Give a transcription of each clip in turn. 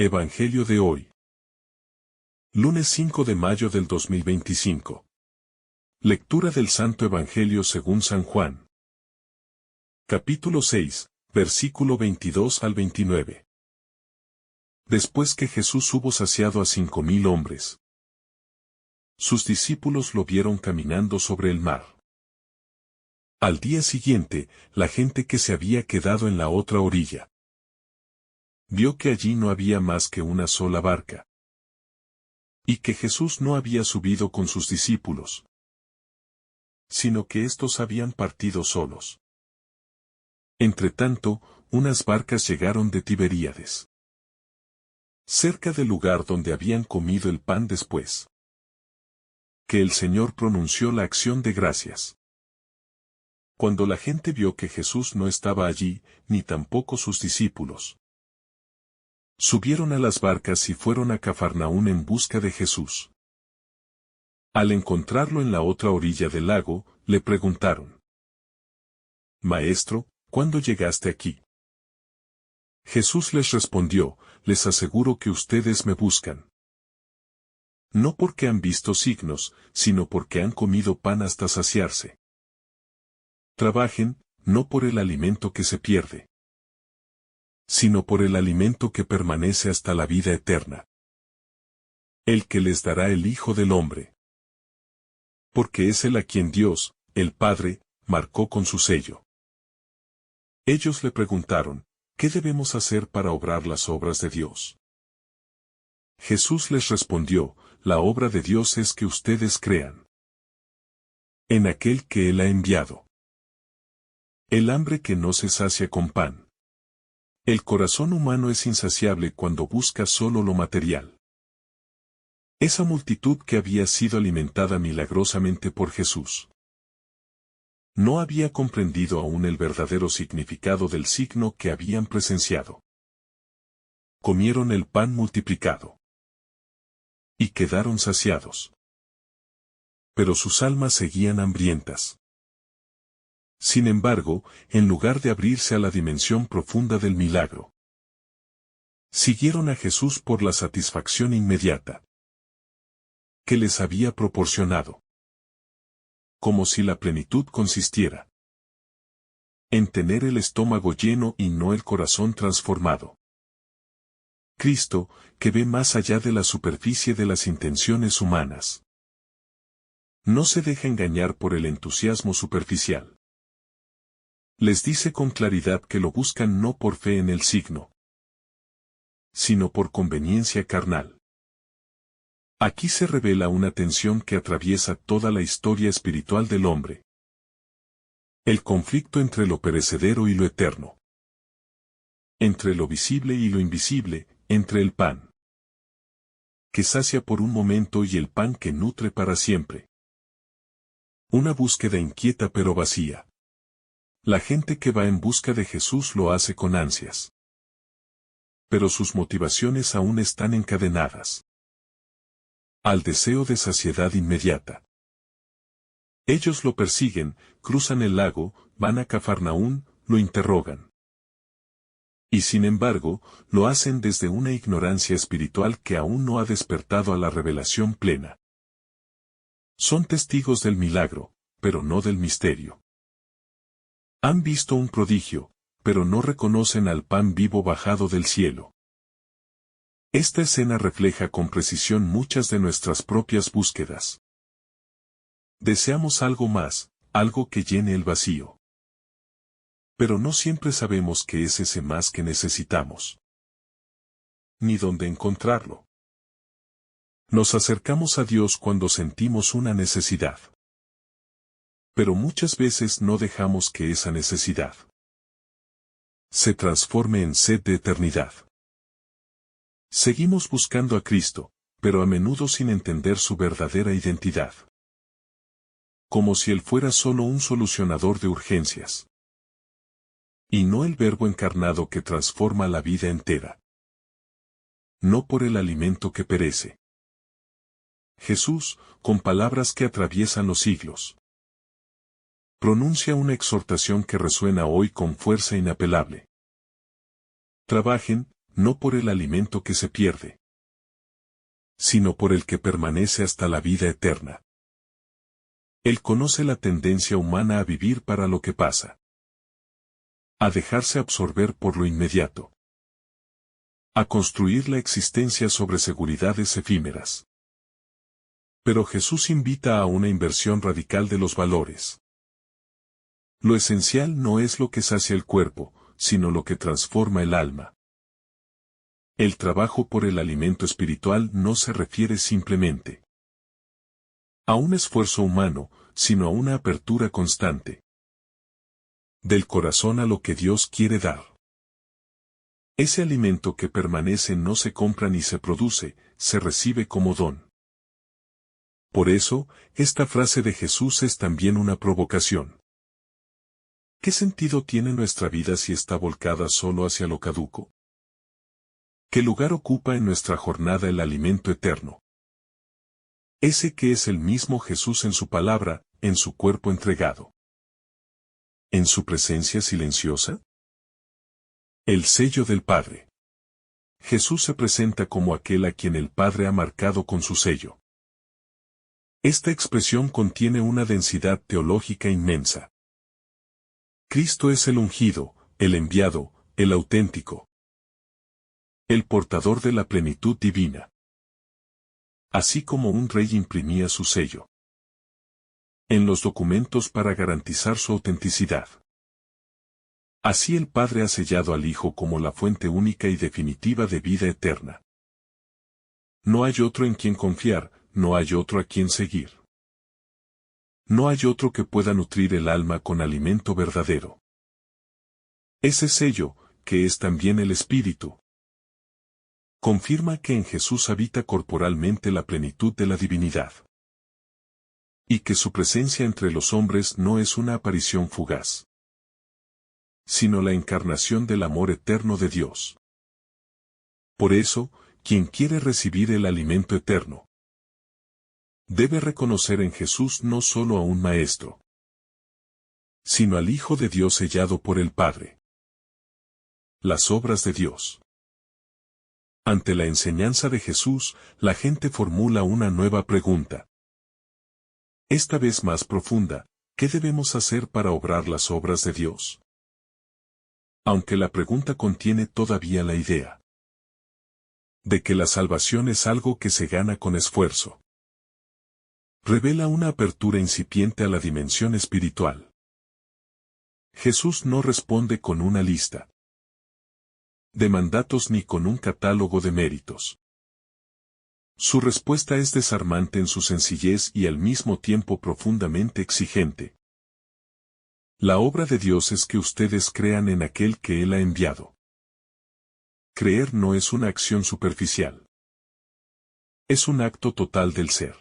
Evangelio de hoy. Lunes 5 de mayo del 2025. Lectura del Santo Evangelio según San Juan. Capítulo 6, versículo 22 al 29. Después que Jesús hubo saciado a 5,000 hombres, sus discípulos lo vieron caminando sobre el mar. Al día siguiente, la gente que se había quedado en la otra orilla vio que allí no había más que una sola barca, y que Jesús no había subido con sus discípulos, sino que éstos habían partido solos. Entretanto, unas barcas llegaron de Tiberíades, cerca del lugar donde habían comido el pan después que el Señor pronunció la acción de gracias. Cuando la gente vio que Jesús no estaba allí, ni tampoco sus discípulos, subieron a las barcas y fueron a Cafarnaún en busca de Jesús. Al encontrarlo en la otra orilla del lago, le preguntaron: Maestro, ¿cuándo llegaste aquí? Jesús les respondió: Les aseguro que ustedes me buscan, no porque han visto signos, sino porque han comido pan hasta saciarse. Trabajen, no por el alimento que se pierde, sino por el alimento que permanece hasta la vida eterna, el que les dará el Hijo del Hombre. Porque es él a quien Dios, el Padre, marcó con su sello. Ellos le preguntaron: ¿Qué debemos hacer para obrar las obras de Dios? Jesús les respondió: La obra de Dios es que ustedes crean en aquel que Él ha enviado. El hambre que no se sacia con pan. El corazón humano es insaciable cuando busca solo lo material. Esa multitud que había sido alimentada milagrosamente por Jesús no había comprendido aún el verdadero significado del signo que habían presenciado. Comieron el pan multiplicado y quedaron saciados, pero sus almas seguían hambrientas. Sin embargo, en lugar de abrirse a la dimensión profunda del milagro, siguieron a Jesús por la satisfacción inmediata que les había proporcionado, como si la plenitud consistiera en tener el estómago lleno y no el corazón transformado. Cristo, que ve más allá de la superficie de las intenciones humanas, no se deja engañar por el entusiasmo superficial. Les dice con claridad que lo buscan no por fe en el signo, sino por conveniencia carnal. Aquí se revela una tensión que atraviesa toda la historia espiritual del hombre: el conflicto entre lo perecedero y lo eterno, entre lo visible y lo invisible, entre el pan que sacia por un momento y el pan que nutre para siempre. Una búsqueda inquieta pero vacía. La gente que va en busca de Jesús lo hace con ansias, pero sus motivaciones aún están encadenadas al deseo de saciedad inmediata. Ellos lo persiguen, cruzan el lago, van a Cafarnaún, lo interrogan. Y sin embargo, lo hacen desde una ignorancia espiritual que aún no ha despertado a la revelación plena. Son testigos del milagro, pero no del misterio. Han visto un prodigio, pero no reconocen al pan vivo bajado del cielo. Esta escena refleja con precisión muchas de nuestras propias búsquedas. Deseamos algo más, algo que llene el vacío. Pero no siempre sabemos qué es ese más que necesitamos, ni dónde encontrarlo. Nos acercamos a Dios cuando sentimos una necesidad, pero muchas veces no dejamos que esa necesidad se transforme en sed de eternidad. Seguimos buscando a Cristo, pero a menudo sin entender su verdadera identidad, como si Él fuera solo un solucionador de urgencias, y no el Verbo encarnado que transforma la vida entera. No por el alimento que perece. Jesús, con palabras que atraviesan los siglos, pronuncia una exhortación que resuena hoy con fuerza inapelable. Trabajen, no por el alimento que se pierde, sino por el que permanece hasta la vida eterna. Él conoce la tendencia humana a vivir para lo que pasa, a dejarse absorber por lo inmediato, a construir la existencia sobre seguridades efímeras. Pero Jesús invita a una inversión radical de los valores. Lo esencial no es lo que sacia el cuerpo, sino lo que transforma el alma. El trabajo por el alimento espiritual no se refiere simplemente a un esfuerzo humano, sino a una apertura constante del corazón a lo que Dios quiere dar. Ese alimento que permanece no se compra ni se produce, se recibe como don. Por eso, esta frase de Jesús es también una provocación. ¿Qué sentido tiene nuestra vida si está volcada solo hacia lo caduco? ¿Qué lugar ocupa en nuestra jornada el alimento eterno? Ese que es el mismo Jesús en su palabra, en su cuerpo entregado. ¿En su presencia silenciosa? El sello del Padre. Jesús se presenta como aquel a quien el Padre ha marcado con su sello. Esta expresión contiene una densidad teológica inmensa. Cristo es el ungido, el enviado, el auténtico, el portador de la plenitud divina. Así como un rey imprimía su sello en los documentos para garantizar su autenticidad. Así el Padre ha sellado al Hijo como la fuente única y definitiva de vida eterna. No hay otro en quien confiar, no hay otro a quien seguir. No hay otro que pueda nutrir el alma con alimento verdadero. Ese sello, que es también el Espíritu, confirma que en Jesús habita corporalmente la plenitud de la divinidad. Y que su presencia entre los hombres no es una aparición fugaz, sino la encarnación del amor eterno de Dios. Por eso, quien quiere recibir el alimento eterno, debe reconocer en Jesús no solo a un Maestro, sino al Hijo de Dios sellado por el Padre. Las obras de Dios. Ante la enseñanza de Jesús, la gente formula una nueva pregunta. Esta vez más profunda, ¿qué debemos hacer para obrar las obras de Dios? Aunque la pregunta contiene todavía la idea de que la salvación es algo que se gana con esfuerzo, revela una apertura incipiente a la dimensión espiritual. Jesús no responde con una lista de mandatos ni con un catálogo de méritos. Su respuesta es desarmante en su sencillez y al mismo tiempo profundamente exigente. La obra de Dios es que ustedes crean en aquel que Él ha enviado. Creer no es una acción superficial. Es un acto total del ser.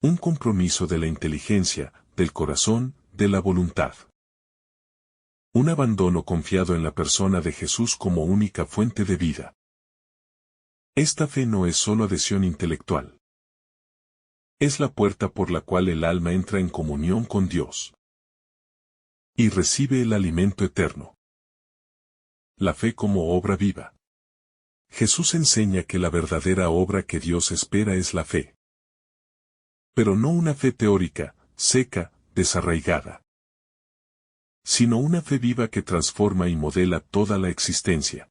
Un compromiso de la inteligencia, del corazón, de la voluntad. Un abandono confiado en la persona de Jesús como única fuente de vida. Esta fe no es solo adhesión intelectual. Es la puerta por la cual el alma entra en comunión con Dios y recibe el alimento eterno. La fe como obra viva. Jesús enseña que la verdadera obra que Dios espera es la fe. Pero no una fe teórica, seca, desarraigada, sino una fe viva que transforma y modela toda la existencia.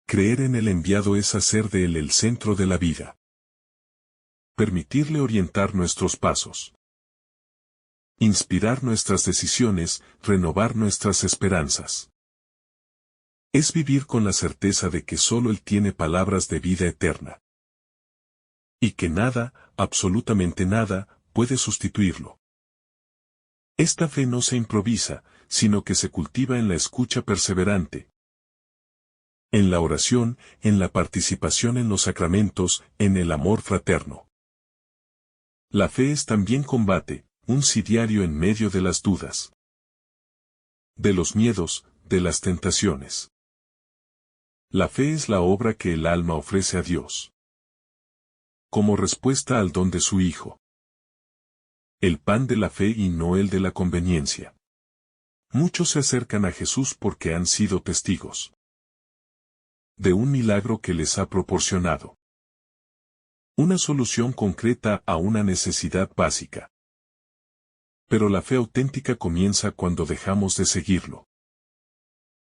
Creer en el enviado es hacer de él el centro de la vida. Permitirle orientar nuestros pasos. Inspirar nuestras decisiones, renovar nuestras esperanzas. Es vivir con la certeza de que solo Él tiene palabras de vida eterna. Y que nada, absolutamente nada, puede sustituirlo. Esta fe no se improvisa, sino que se cultiva en la escucha perseverante, en la oración, en la participación en los sacramentos, en el amor fraterno. La fe es también combate, un sidiario en medio de las dudas, de los miedos, de las tentaciones. La fe es la obra que el alma ofrece a Dios como respuesta al don de su Hijo. El pan de la fe y no el de la conveniencia. Muchos se acercan a Jesús porque han sido testigos de un milagro que les ha proporcionado una solución concreta a una necesidad básica. Pero la fe auténtica comienza cuando dejamos de seguirlo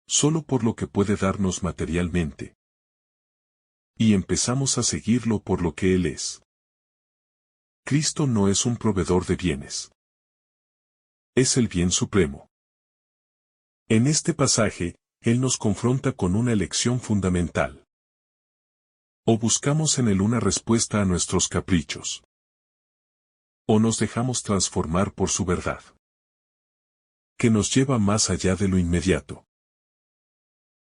solo por lo que puede darnos materialmente, y empezamos a seguirlo por lo que Él es. Cristo no es un proveedor de bienes. Es el bien supremo. En este pasaje, Él nos confronta con una elección fundamental. O buscamos en Él una respuesta a nuestros caprichos, o nos dejamos transformar por su verdad, que nos lleva más allá de lo inmediato.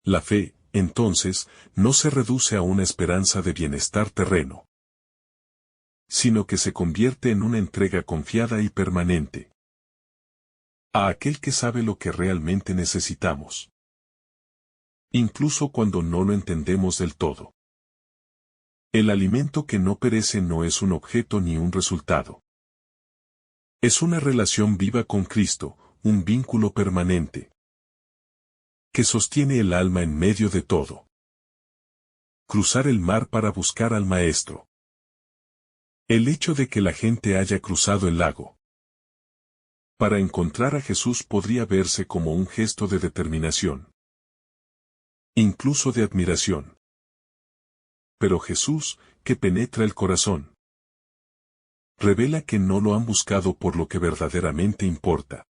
La fe, entonces, no se reduce a una esperanza de bienestar terreno, sino que se convierte en una entrega confiada y permanente a aquel que sabe lo que realmente necesitamos, incluso cuando no lo entendemos del todo. El alimento que no perece no es un objeto ni un resultado. Es una relación viva con Cristo, un vínculo permanente que sostiene el alma en medio de todo. Cruzar el mar para buscar al Maestro. El hecho de que la gente haya cruzado el lago para encontrar a Jesús podría verse como un gesto de determinación, incluso de admiración. Pero Jesús, que penetra el corazón, revela que no lo han buscado por lo que verdaderamente importa.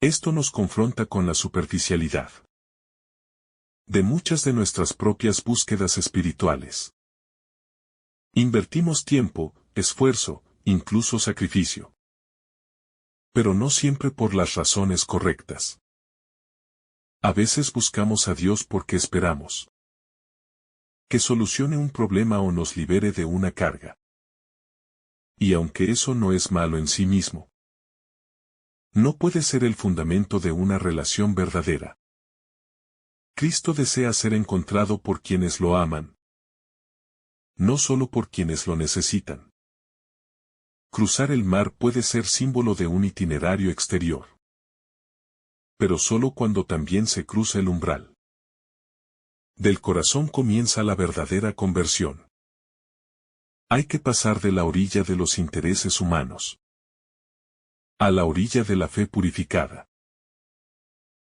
Esto nos confronta con la superficialidad de muchas de nuestras propias búsquedas espirituales. Invertimos tiempo, esfuerzo, incluso sacrificio, pero no siempre por las razones correctas. A veces buscamos a Dios porque esperamos que solucione un problema o nos libere de una carga. Y aunque eso no es malo en sí mismo, no puede ser el fundamento de una relación verdadera. Cristo desea ser encontrado por quienes lo aman, no solo por quienes lo necesitan. Cruzar el mar puede ser símbolo de un itinerario exterior, pero solo cuando también se cruza el umbral. Del corazón comienza la verdadera conversión. Hay que pasar de la orilla de los intereses humanos a la orilla de la fe purificada.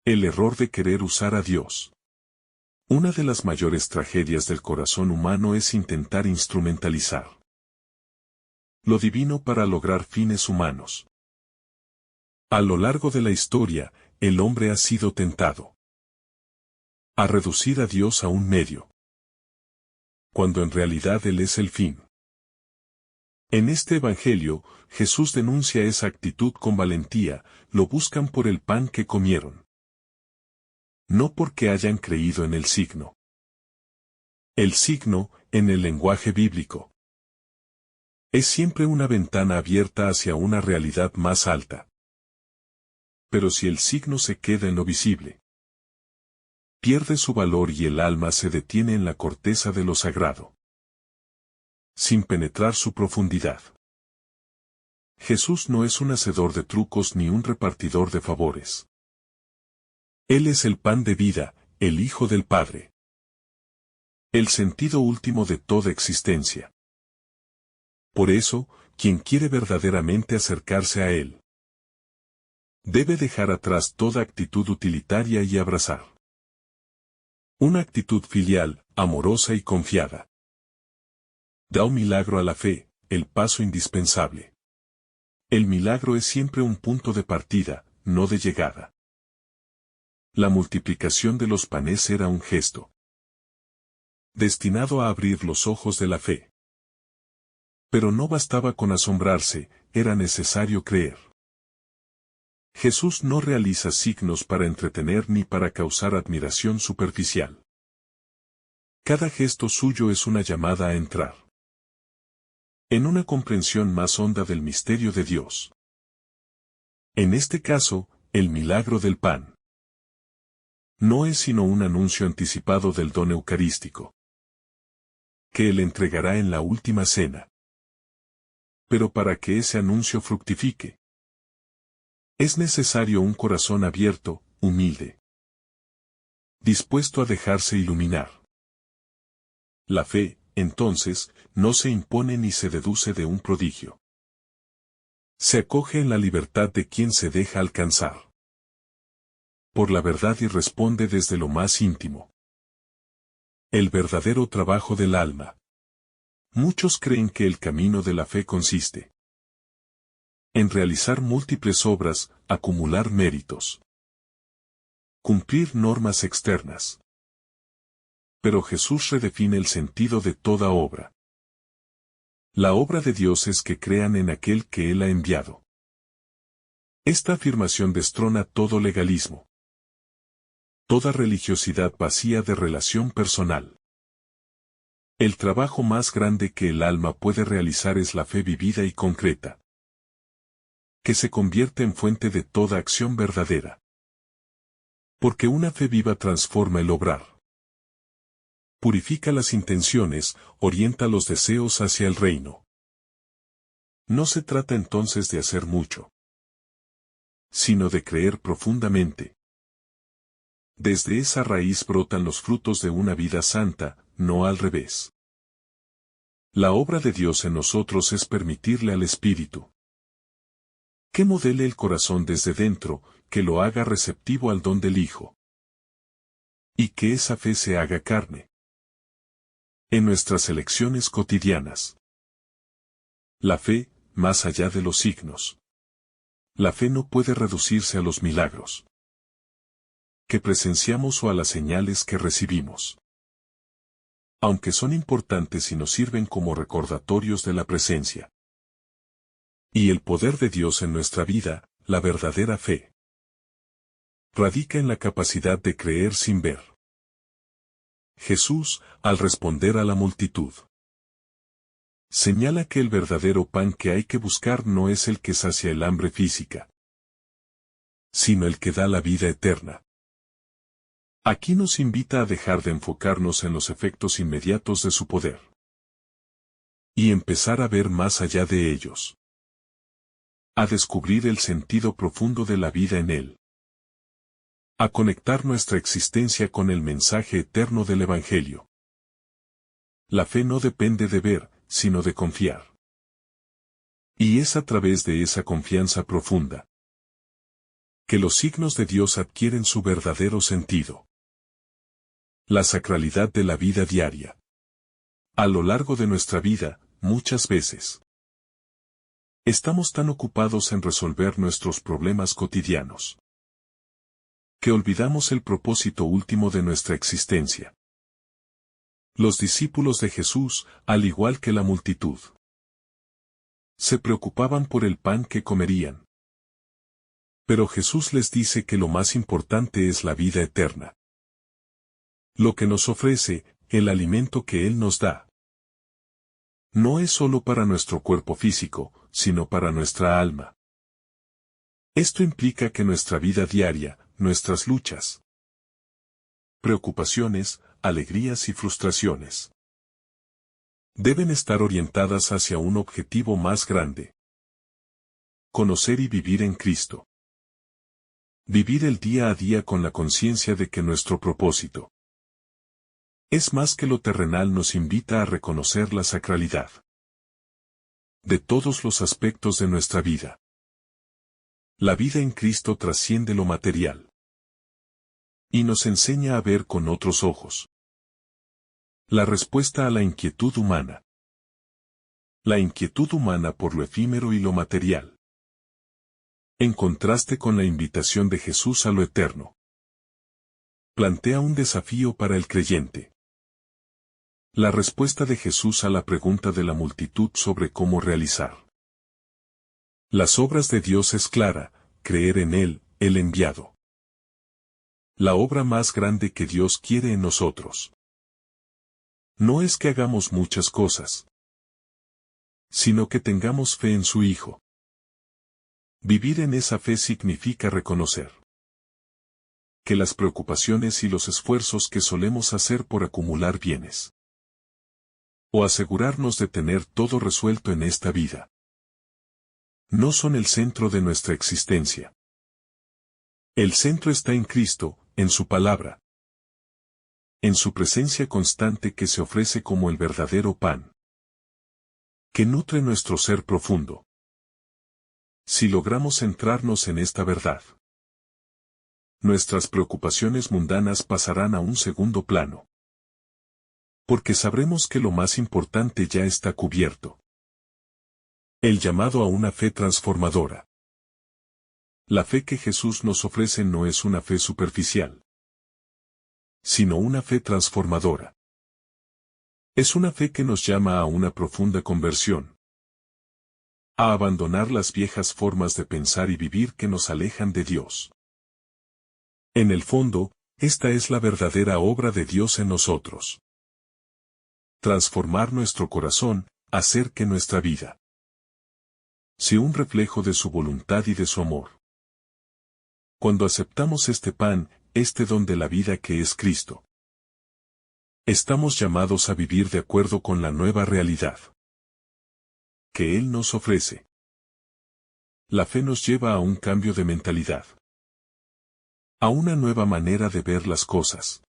El error de querer usar a Dios. Una de las mayores tragedias del corazón humano es intentar instrumentalizar lo divino para lograr fines humanos. A lo largo de la historia, el hombre ha sido tentado a reducir a Dios a un medio, cuando en realidad Él es el fin. En este Evangelio, Jesús denuncia esa actitud con valentía: lo buscan por el pan que comieron, no porque hayan creído en el signo. El signo, en el lenguaje bíblico, es siempre una ventana abierta hacia una realidad más alta. Pero si el signo se queda en lo visible, pierde su valor y el alma se detiene en la corteza de lo sagrado, sin penetrar su profundidad. Jesús no es un hacedor de trucos ni un repartidor de favores. Él es el pan de vida, el Hijo del Padre. El sentido último de toda existencia. Por eso, quien quiere verdaderamente acercarse a Él, debe dejar atrás toda actitud utilitaria y abrazar una actitud filial, amorosa y confiada. Da un milagro a la fe, el paso indispensable. El milagro es siempre un punto de partida, no de llegada. La multiplicación de los panes era un gesto destinado a abrir los ojos de la fe. Pero no bastaba con asombrarse, era necesario creer. Jesús no realiza signos para entretener ni para causar admiración superficial. Cada gesto suyo es una llamada a entrar en una comprensión más honda del misterio de Dios. En este caso, el milagro del pan no es sino un anuncio anticipado del don eucarístico que Él entregará en la última cena. Pero para que ese anuncio fructifique, es necesario un corazón abierto, humilde. dispuesto a dejarse iluminar. La fe, entonces, no se impone ni se deduce de un prodigio. Se acoge en la libertad de quien se deja alcanzar por la verdad y responde desde lo más íntimo. El verdadero trabajo del alma. Muchos creen que el camino de la fe consiste en realizar múltiples obras, acumular méritos, cumplir normas externas. Pero Jesús redefine el sentido de toda obra. La obra de Dios es que crean en aquel que Él ha enviado. Esta afirmación destrona todo legalismo, toda religiosidad vacía de relación personal. El trabajo más grande que el alma puede realizar es la fe vivida y concreta, que se convierte en fuente de toda acción verdadera. Porque una fe viva transforma el obrar. Purifica las intenciones, orienta los deseos hacia el reino. No se trata entonces de hacer mucho, sino de creer profundamente. Desde esa raíz brotan los frutos de una vida santa, no al revés. La obra de Dios en nosotros es permitirle al Espíritu que modele el corazón desde dentro, que lo haga receptivo al don del Hijo. Y que esa fe se haga carne en nuestras elecciones cotidianas. La fe, más allá de los signos. La fe no puede reducirse a los milagros que presenciamos o a las señales que recibimos. Aunque son importantes y nos sirven como recordatorios de la presencia y el poder de Dios en nuestra vida, la verdadera fe radica en la capacidad de creer sin ver. Jesús, al responder a la multitud, señala que el verdadero pan que hay que buscar no es el que sacia el hambre física, sino el que da la vida eterna. Aquí nos invita a dejar de enfocarnos en los efectos inmediatos de su poder y empezar a ver más allá de ellos, a descubrir el sentido profundo de la vida en él, a conectar nuestra existencia con el mensaje eterno del Evangelio. La fe no depende de ver, sino de confiar. Y es a través de esa confianza profunda que los signos de Dios adquieren su verdadero sentido. La sacralidad de la vida diaria. A lo largo de nuestra vida, muchas veces, estamos tan ocupados en resolver nuestros problemas cotidianos que olvidamos el propósito último de nuestra existencia. Los discípulos de Jesús, al igual que la multitud, se preocupaban por el pan que comerían. Pero Jesús les dice que lo más importante es la vida eterna. Lo que nos ofrece, el alimento que Él nos da, no es solo para nuestro cuerpo físico, sino para nuestra alma. Esto implica que nuestra vida diaria, nuestras luchas, preocupaciones, alegrías y frustraciones deben estar orientadas hacia un objetivo más grande. Conocer y vivir en Cristo. Vivir el día a día con la conciencia de que nuestro propósito es más que lo terrenal nos invita a reconocer la sacralidad de todos los aspectos de nuestra vida. La vida en Cristo trasciende lo material y nos enseña a ver con otros ojos. La respuesta a la inquietud humana. La inquietud humana por lo efímero y lo material. En contraste con la invitación de Jesús a lo eterno. Plantea un desafío para el creyente. La respuesta de Jesús a la pregunta de la multitud sobre cómo realizar las obras de Dios es clara: creer en Él, el enviado. La obra más grande que Dios quiere en nosotros no es que hagamos muchas cosas, sino que tengamos fe en su Hijo. Vivir en esa fe significa reconocer que las preocupaciones y los esfuerzos que solemos hacer por acumular bienes o asegurarnos de tener todo resuelto en esta vida no son el centro de nuestra existencia. El centro está en Cristo, en su palabra, En su presencia constante que se ofrece como el verdadero pan, que nutre nuestro ser profundo. Si logramos centrarnos en esta verdad, nuestras preocupaciones mundanas pasarán a un segundo plano. Porque sabremos que lo más importante ya está cubierto. El llamado a una fe transformadora. La fe que Jesús nos ofrece no es una fe superficial, sino una fe transformadora. Es una fe que nos llama a una profunda conversión, a abandonar las viejas formas de pensar y vivir que nos alejan de Dios. En el fondo, esta es la verdadera obra de Dios en nosotros. Transformar nuestro corazón, hacer que nuestra vida sea un reflejo de su voluntad y de su amor. Cuando aceptamos este pan, este don de la vida que es Cristo, estamos llamados a vivir de acuerdo con la nueva realidad que Él nos ofrece. La fe nos lleva a un cambio de mentalidad, a una nueva manera de ver las cosas.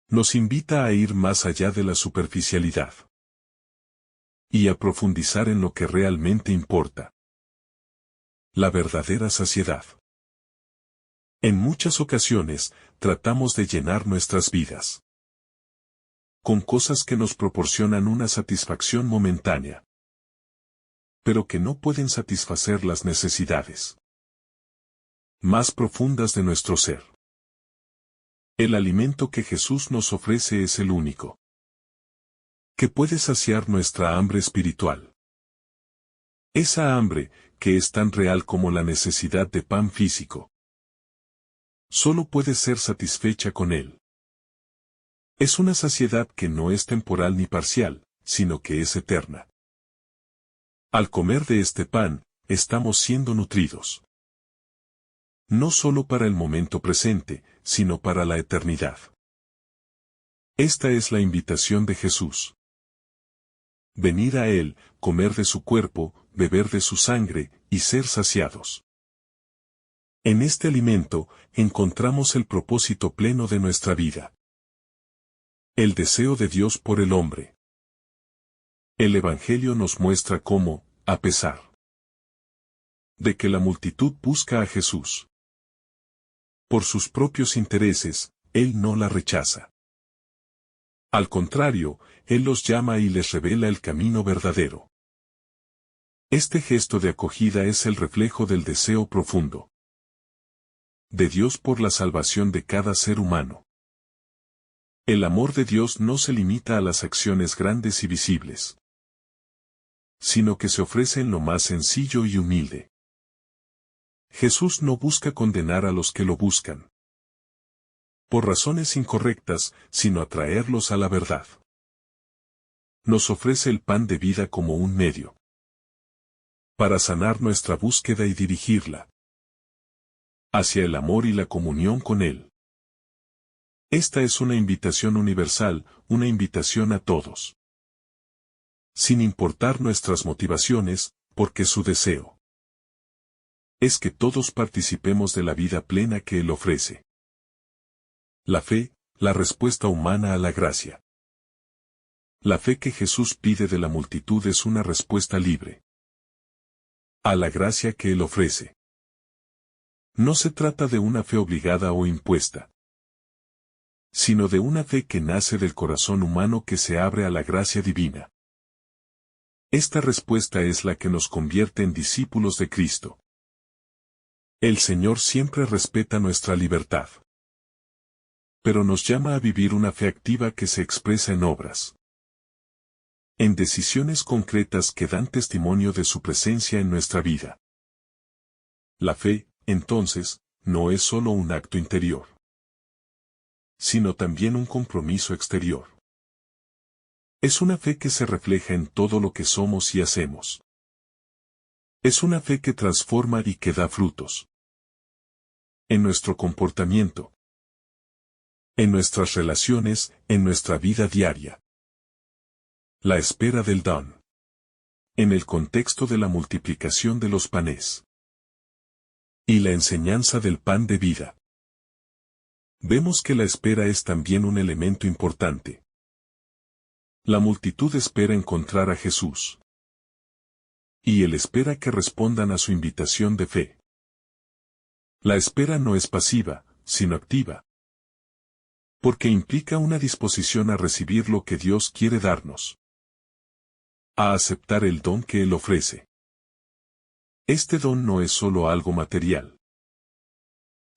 Nos invita a ir más allá de la superficialidad y a profundizar en lo que realmente importa. La verdadera saciedad. En muchas ocasiones, tratamos de llenar nuestras vidas con cosas que nos proporcionan una satisfacción momentánea, pero que no pueden satisfacer las necesidades más profundas de nuestro ser. El alimento que Jesús nos ofrece es el único que puede saciar nuestra hambre espiritual. Esa hambre, que es tan real como la necesidad de pan físico, solo puede ser satisfecha con Él. Es una saciedad que no es temporal ni parcial, sino que es eterna. Al comer de este pan, estamos siendo nutridos. No solo para el momento presente, sino para la eternidad. Esta es la invitación de Jesús. Venir a Él, comer de su cuerpo, beber de su sangre, y ser saciados. En este alimento, encontramos el propósito pleno de nuestra vida. El deseo de Dios por el hombre. El Evangelio nos muestra cómo, a pesar de que la multitud busca a Jesús por sus propios intereses, Él no la rechaza. Al contrario, Él los llama y les revela el camino verdadero. Este gesto de acogida es el reflejo del deseo profundo de Dios por la salvación de cada ser humano. El amor de Dios no se limita a las acciones grandes y visibles, sino que se ofrece en lo más sencillo y humilde. Jesús no busca condenar a los que lo buscan por razones incorrectas, sino atraerlos a la verdad. Nos ofrece el pan de vida como un medio para sanar nuestra búsqueda y dirigirla hacia el amor y la comunión con Él. Esta es una invitación universal, una invitación a todos, sin importar nuestras motivaciones, porque su deseo es que todos participemos de la vida plena que Él ofrece. La fe, la respuesta humana a la gracia. La fe que Jesús pide de la multitud es una respuesta libre a la gracia que Él ofrece. No se trata de una fe obligada o impuesta, sino de una fe que nace del corazón humano que se abre a la gracia divina. Esta respuesta es la que nos convierte en discípulos de Cristo. El Señor siempre respeta nuestra libertad, pero nos llama a vivir una fe activa que se expresa en obras, en decisiones concretas que dan testimonio de su presencia en nuestra vida. La fe, entonces, no es solo un acto interior, sino también un compromiso exterior. Es una fe que se refleja en todo lo que somos y hacemos. Es una fe que transforma y que da frutos en nuestro comportamiento, en nuestras relaciones, en nuestra vida diaria. La espera del don. En el contexto de la multiplicación de los panes y la enseñanza del pan de vida. Vemos que la espera es también un elemento importante. La multitud espera encontrar a Jesús. Y él espera que respondan a su invitación de fe. La espera no es pasiva, sino activa. Porque implica una disposición a recibir lo que Dios quiere darnos. A aceptar el don que Él ofrece. Este don no es solo algo material,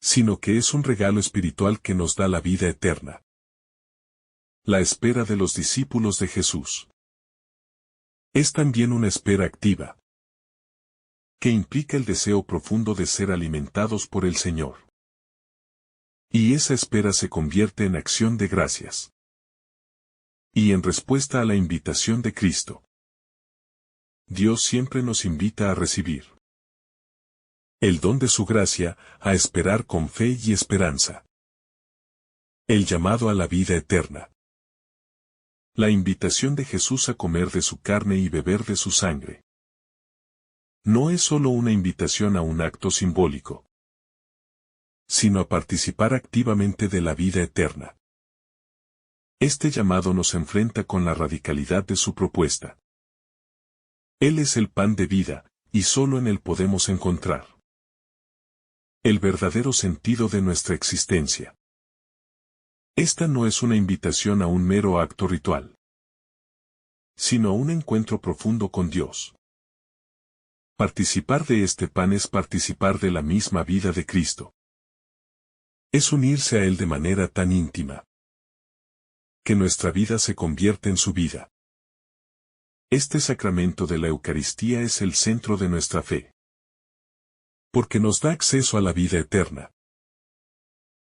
sino que es un regalo espiritual que nos da la vida eterna. La espera de los discípulos de Jesús es también una espera activa, que implica el deseo profundo de ser alimentados por el Señor. Y esa espera se convierte en acción de gracias. Y en respuesta a la invitación de Cristo, Dios siempre nos invita a recibir el don de su gracia, a esperar con fe y esperanza. El llamado a la vida eterna. La invitación de Jesús a comer de su carne y beber de su sangre. No es solo una invitación a un acto simbólico, sino a participar activamente de la vida eterna. Este llamado nos enfrenta con la radicalidad de su propuesta. Él es el pan de vida, y solo en Él podemos encontrar el verdadero sentido de nuestra existencia. Esta no es una invitación a un mero acto ritual, sino a un encuentro profundo con Dios. Participar de este pan es participar de la misma vida de Cristo. Es unirse a Él de manera tan íntima, que nuestra vida se convierte en su vida. Este sacramento de la Eucaristía es el centro de nuestra fe, porque nos da acceso a la vida eterna,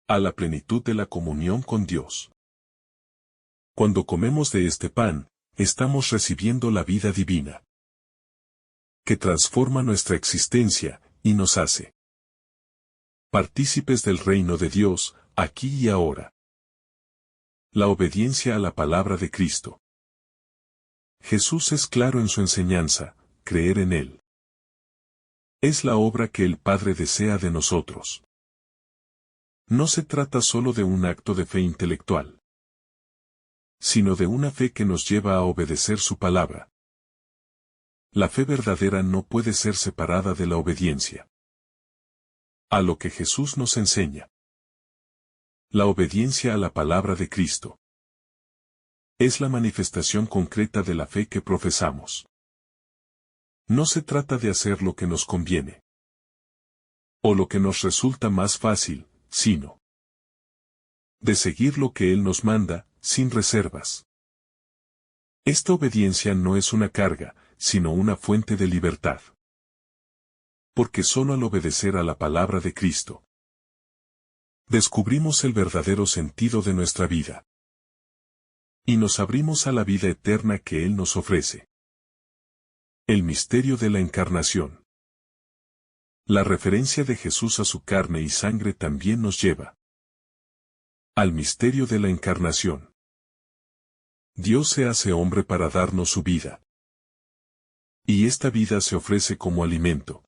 a la plenitud de la comunión con Dios. Cuando comemos de este pan, estamos recibiendo la vida divina, que transforma nuestra existencia, y nos hace partícipes del reino de Dios, aquí y ahora. La obediencia a la palabra de Cristo. Jesús es claro en su enseñanza, creer en Él es la obra que el Padre desea de nosotros. No se trata solo de un acto de fe intelectual, sino de una fe que nos lleva a obedecer su palabra. La fe verdadera no puede ser separada de la obediencia a lo que Jesús nos enseña. La obediencia a la palabra de Cristo es la manifestación concreta de la fe que profesamos. No se trata de hacer lo que nos conviene o lo que nos resulta más fácil, sino de seguir lo que Él nos manda, sin reservas. Esta obediencia no es una carga, sino una fuente de libertad. Porque solo al obedecer a la palabra de Cristo, descubrimos el verdadero sentido de nuestra vida. Y nos abrimos a la vida eterna que Él nos ofrece. El misterio de la encarnación. La referencia de Jesús a su carne y sangre también nos lleva al misterio de la encarnación. Dios se hace hombre para darnos su vida. Y esta vida se ofrece como alimento.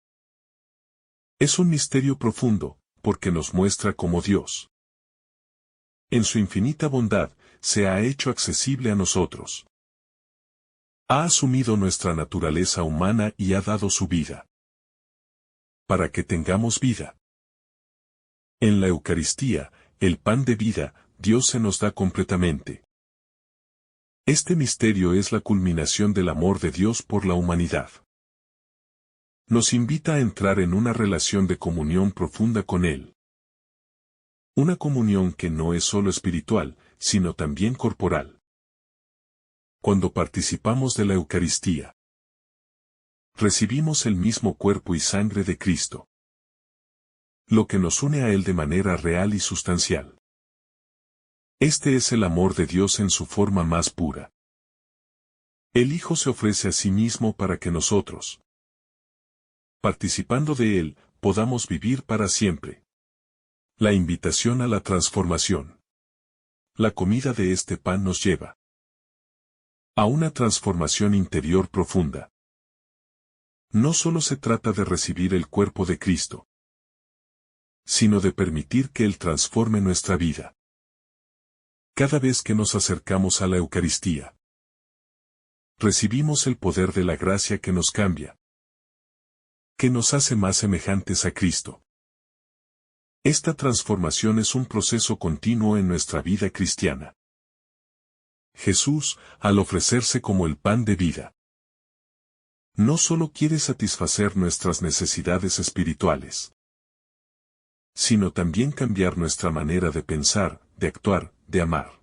Es un misterio profundo, porque nos muestra cómo Dios, en su infinita bondad, se ha hecho accesible a nosotros. Ha asumido nuestra naturaleza humana y ha dado su vida, para que tengamos vida. En la Eucaristía, el pan de vida, Dios se nos da completamente. Este misterio es la culminación del amor de Dios por la humanidad. Nos invita a entrar en una relación de comunión profunda con Él. Una comunión que no es solo espiritual, sino también corporal. Cuando participamos de la Eucaristía, recibimos el mismo cuerpo y sangre de Cristo, lo que nos une a Él de manera real y sustancial. Este es el amor de Dios en su forma más pura. El Hijo se ofrece a sí mismo para que nosotros, participando de Él, podamos vivir para siempre. La invitación a la transformación. La comida de este pan nos lleva a una transformación interior profunda. No solo se trata de recibir el cuerpo de Cristo, sino de permitir que Él transforme nuestra vida. Cada vez que nos acercamos a la Eucaristía, recibimos el poder de la gracia que nos cambia, que nos hace más semejantes a Cristo. Esta transformación es un proceso continuo en nuestra vida cristiana. Jesús, al ofrecerse como el pan de vida, no solo quiere satisfacer nuestras necesidades espirituales, sino también cambiar nuestra manera de pensar, de actuar, de amar.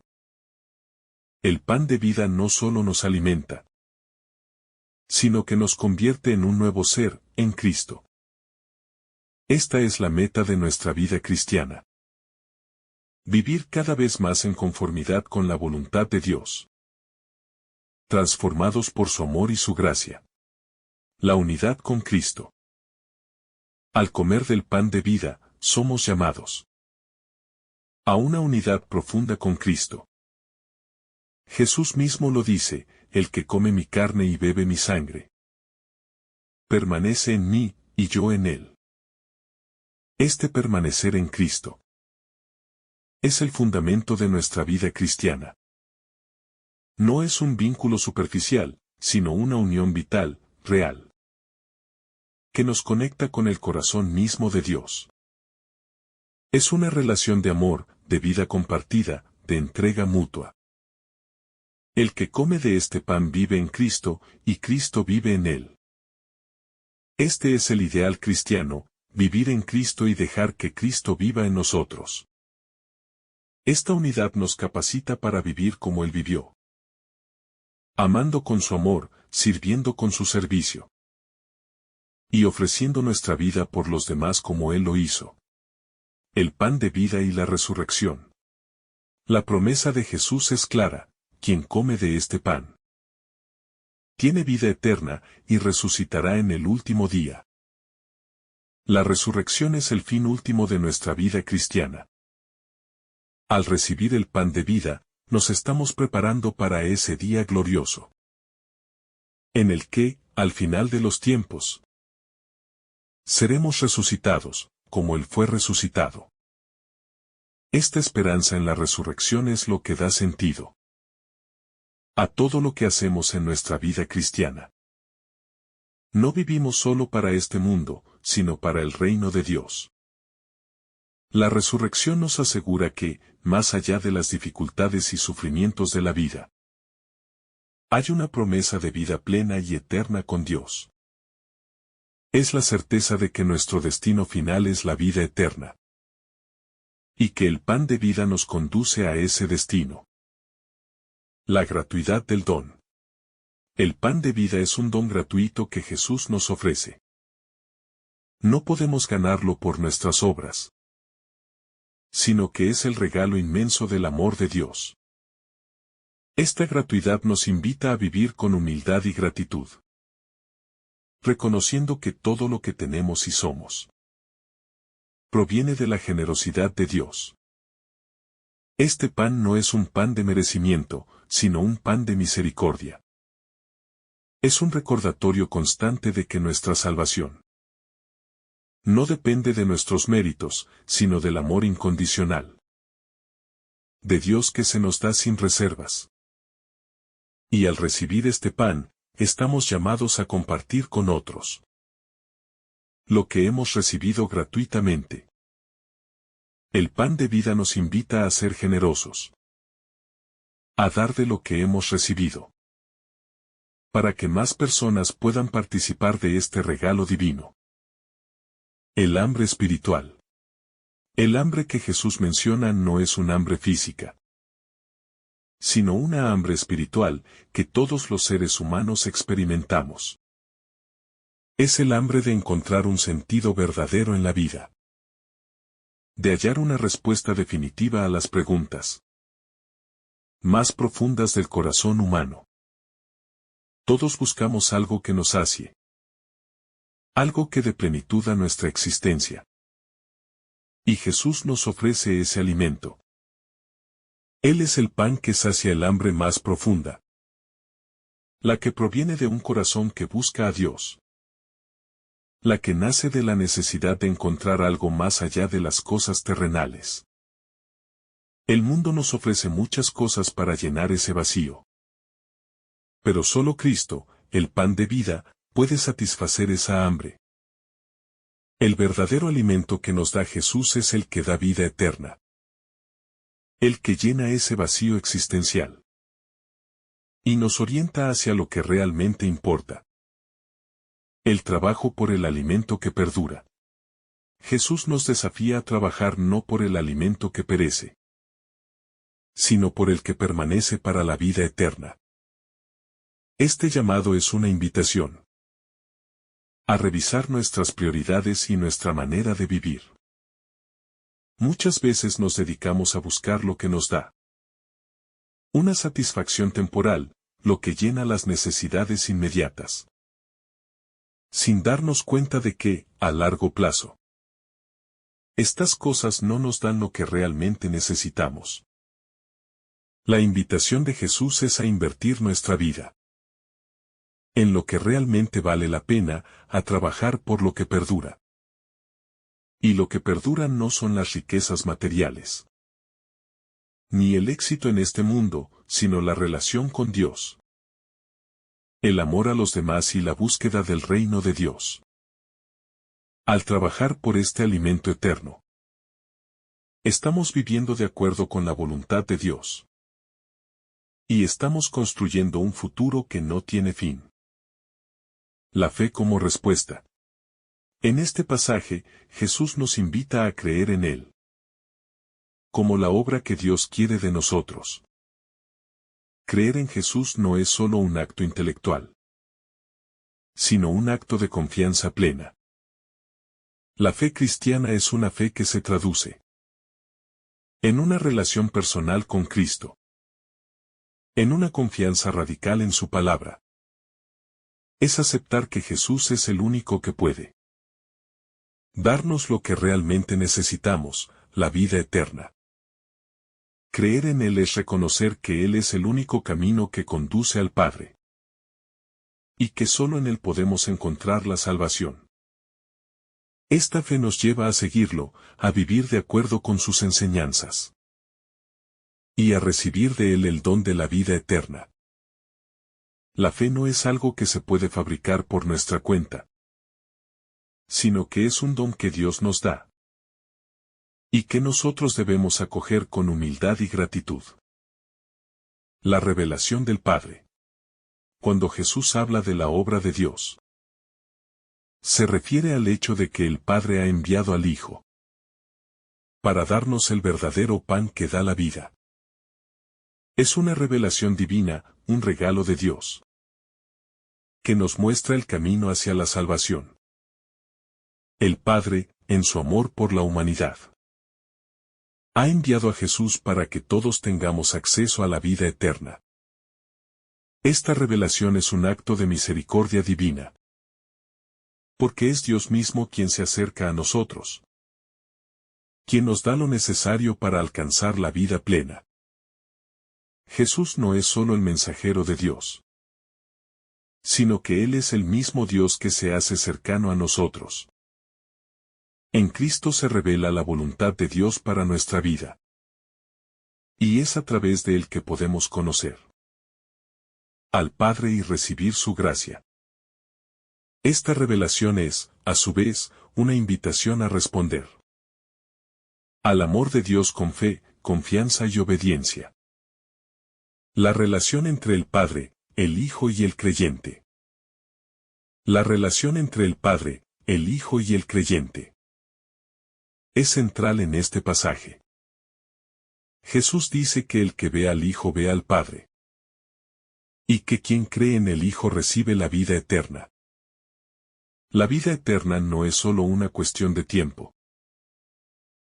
El pan de vida no solo nos alimenta, sino que nos convierte en un nuevo ser, en Cristo. Esta es la meta de nuestra vida cristiana. Vivir cada vez más en conformidad con la voluntad de Dios. Transformados por su amor y su gracia. La unidad con Cristo. Al comer del pan de vida, somos llamados a una unidad profunda con Cristo. Jesús mismo lo dice: el que come mi carne y bebe mi sangre, permanece en mí, y yo en él. Este permanecer en Cristo es el fundamento de nuestra vida cristiana. No es un vínculo superficial, sino una unión vital, real, que nos conecta con el corazón mismo de Dios. Es una relación de amor, de vida compartida, de entrega mutua. El que come de este pan vive en Cristo, y Cristo vive en él. Este es el ideal cristiano, vivir en Cristo y dejar que Cristo viva en nosotros. Esta unidad nos capacita para vivir como Él vivió. Amando con su amor, sirviendo con su servicio. Y ofreciendo nuestra vida por los demás como Él lo hizo. El pan de vida y la resurrección. La promesa de Jesús es clara: quien come de este pan tiene vida eterna, y resucitará en el último día. La resurrección es el fin último de nuestra vida cristiana. Al recibir el pan de vida, nos estamos preparando para ese día glorioso, en el que, al final de los tiempos, seremos resucitados, como Él fue resucitado. Esta esperanza en la resurrección es lo que da sentido a todo lo que hacemos en nuestra vida cristiana. No vivimos solo para este mundo, sino para el reino de Dios. La resurrección nos asegura que, más allá de las dificultades y sufrimientos de la vida, hay una promesa de vida plena y eterna con Dios. Es la certeza de que nuestro destino final es la vida eterna, y que el pan de vida nos conduce a ese destino. La gratuidad del don. El pan de vida es un don gratuito que Jesús nos ofrece. No podemos ganarlo por nuestras obras, sino que es el regalo inmenso del amor de Dios. Esta gratuidad nos invita a vivir con humildad y gratitud, reconociendo que todo lo que tenemos y somos proviene de la generosidad de Dios. Este pan no es un pan de merecimiento, sino un pan de misericordia. Es un recordatorio constante de que nuestra salvación no depende de nuestros méritos, sino del amor incondicional de Dios que se nos da sin reservas. Y al recibir este pan, estamos llamados a compartir con otros lo que hemos recibido gratuitamente. El pan de vida nos invita a ser generosos, a dar de lo que hemos recibido, para que más personas puedan participar de este regalo divino. El hambre espiritual. El hambre que Jesús menciona no es un hambre física, sino una hambre espiritual que todos los seres humanos experimentamos. Es el hambre de encontrar un sentido verdadero en la vida, de hallar una respuesta definitiva a las preguntas más profundas del corazón humano. Todos buscamos algo que nos sacie, algo que dé plenitud a nuestra existencia. Y Jesús nos ofrece ese alimento. Él es el pan que sacia el hambre más profunda, la que proviene de un corazón que busca a Dios. La que nace de la necesidad de encontrar algo más allá de las cosas terrenales. El mundo nos ofrece muchas cosas para llenar ese vacío. Pero solo Cristo, el pan de vida, puede satisfacer esa hambre. El verdadero alimento que nos da Jesús es el que da vida eterna. El que llena ese vacío existencial. Y nos orienta hacia lo que realmente importa. El trabajo por el alimento que perdura. Jesús nos desafía a trabajar no por el alimento que perece, sino por el que permanece para la vida eterna. Este llamado es una invitación a revisar nuestras prioridades y nuestra manera de vivir. Muchas veces nos dedicamos a buscar lo que nos da una satisfacción temporal, lo que llena las necesidades inmediatas, sin darnos cuenta de que, a largo plazo, estas cosas no nos dan lo que realmente necesitamos. La invitación de Jesús es a invertir nuestra vida en lo que realmente vale la pena, a trabajar por lo que perdura. Y lo que perdura no son las riquezas materiales, ni el éxito en este mundo, sino la relación con Dios, el amor a los demás y la búsqueda del reino de Dios. Al trabajar por este alimento eterno, estamos viviendo de acuerdo con la voluntad de Dios. Y estamos construyendo un futuro que no tiene fin. La fe como respuesta. En este pasaje, Jesús nos invita a creer en Él como la obra que Dios quiere de nosotros. Creer en Jesús no es solo un acto intelectual, sino un acto de confianza plena. La fe cristiana es una fe que se traduce en una relación personal con Cristo, en una confianza radical en su palabra. Es aceptar que Jesús es el único que puede darnos lo que realmente necesitamos, la vida eterna. Creer en Él es reconocer que Él es el único camino que conduce al Padre, y que solo en Él podemos encontrar la salvación. Esta fe nos lleva a seguirlo, a vivir de acuerdo con sus enseñanzas, y a recibir de Él el don de la vida eterna. La fe no es algo que se puede fabricar por nuestra cuenta, sino que es un don que Dios nos da, y que nosotros debemos acoger con humildad y gratitud. La revelación del Padre. Cuando Jesús habla de la obra de Dios, se refiere al hecho de que el Padre ha enviado al Hijo para darnos el verdadero pan que da la vida. Es una revelación divina, un regalo de Dios, que nos muestra el camino hacia la salvación. El Padre, en su amor por la humanidad, ha enviado a Jesús para que todos tengamos acceso a la vida eterna. Esta revelación es un acto de misericordia divina, porque es Dios mismo quien se acerca a nosotros, quien nos da lo necesario para alcanzar la vida plena. Jesús no es solo el mensajero de Dios, sino que Él es el mismo Dios que se hace cercano a nosotros. En Cristo se revela la voluntad de Dios para nuestra vida, y es a través de Él que podemos conocer al Padre y recibir su gracia. Esta revelación es, a su vez, una invitación a responder al amor de Dios con fe, confianza y obediencia. La relación entre el Padre, el Hijo y el creyente. La relación entre el Padre, el Hijo y el creyente es central en este pasaje. Jesús dice que el que ve al Hijo ve al Padre, y que quien cree en el Hijo recibe la vida eterna. La vida eterna no es solo una cuestión de tiempo,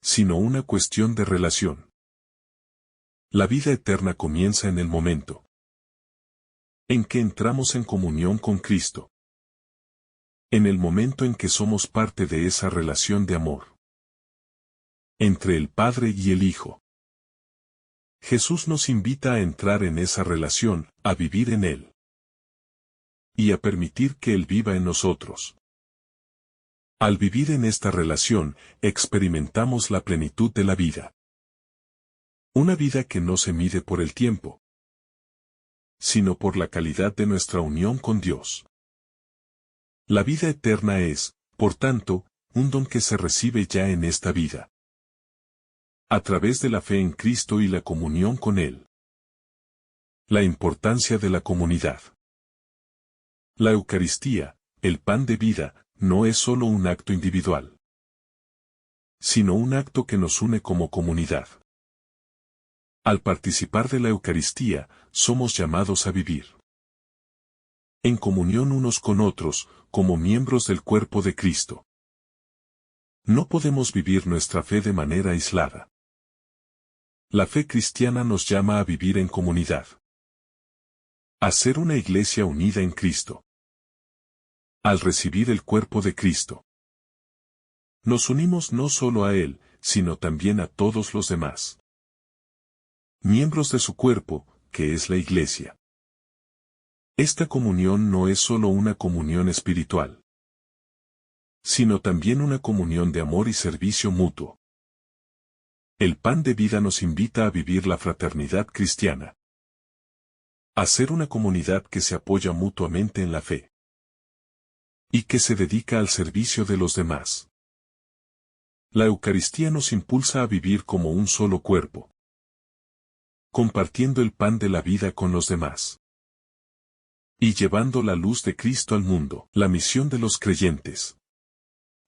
sino una cuestión de relación. La vida eterna comienza en el momento en que entramos en comunión con Cristo, en el momento en que somos parte de esa relación de amor entre el Padre y el Hijo. Jesús nos invita a entrar en esa relación, a vivir en Él, y a permitir que Él viva en nosotros. Al vivir en esta relación, experimentamos la plenitud de la vida. Una vida que no se mide por el tiempo, sino por la calidad de nuestra unión con Dios. La vida eterna es, por tanto, un don que se recibe ya en esta vida, a través de la fe en Cristo y la comunión con Él. La importancia de la comunidad. La Eucaristía, el pan de vida, no es solo un acto individual, sino un acto que nos une como comunidad. Al participar de la Eucaristía, somos llamados a vivir en comunión unos con otros, como miembros del cuerpo de Cristo. No podemos vivir nuestra fe de manera aislada. La fe cristiana nos llama a vivir en comunidad, a ser una iglesia unida en Cristo. Al recibir el cuerpo de Cristo, nos unimos no solo a Él, sino también a todos los demás, miembros de su cuerpo, que es la iglesia. Esta comunión no es solo una comunión espiritual, sino también una comunión de amor y servicio mutuo. El pan de vida nos invita a vivir la fraternidad cristiana, a ser una comunidad que se apoya mutuamente en la fe y que se dedica al servicio de los demás. La Eucaristía nos impulsa a vivir como un solo cuerpo, compartiendo el pan de la vida con los demás y llevando la luz de Cristo al mundo. La misión de los creyentes.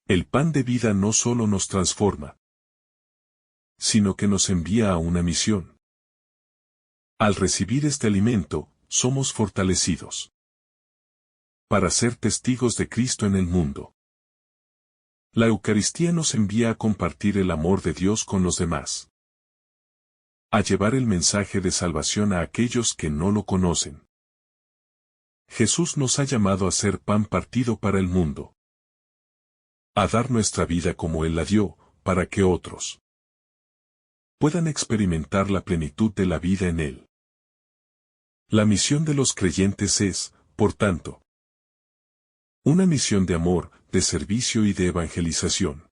El pan de vida no solo nos transforma, sino que nos envía a una misión. Al recibir este alimento, somos fortalecidos para ser testigos de Cristo en el mundo. La Eucaristía nos envía a compartir el amor de Dios con los demás, a llevar el mensaje de salvación a aquellos que no lo conocen. Jesús nos ha llamado a ser pan partido para el mundo, a dar nuestra vida como Él la dio, para que otros puedan experimentar la plenitud de la vida en Él. La misión de los creyentes es, por tanto, una misión de amor, de servicio y de evangelización.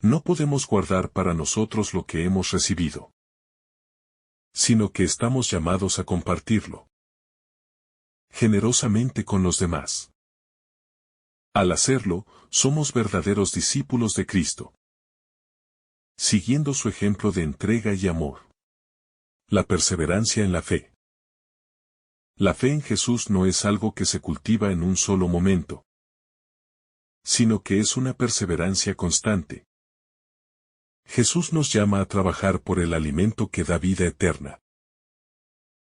No podemos guardar para nosotros lo que hemos recibido, sino que estamos llamados a compartirlo generosamente con los demás. Al hacerlo, somos verdaderos discípulos de Cristo, siguiendo su ejemplo de entrega y amor. La perseverancia en la fe. La fe en Jesús no es algo que se cultiva en un solo momento, sino que es una perseverancia constante. Jesús nos llama a trabajar por el alimento que da vida eterna,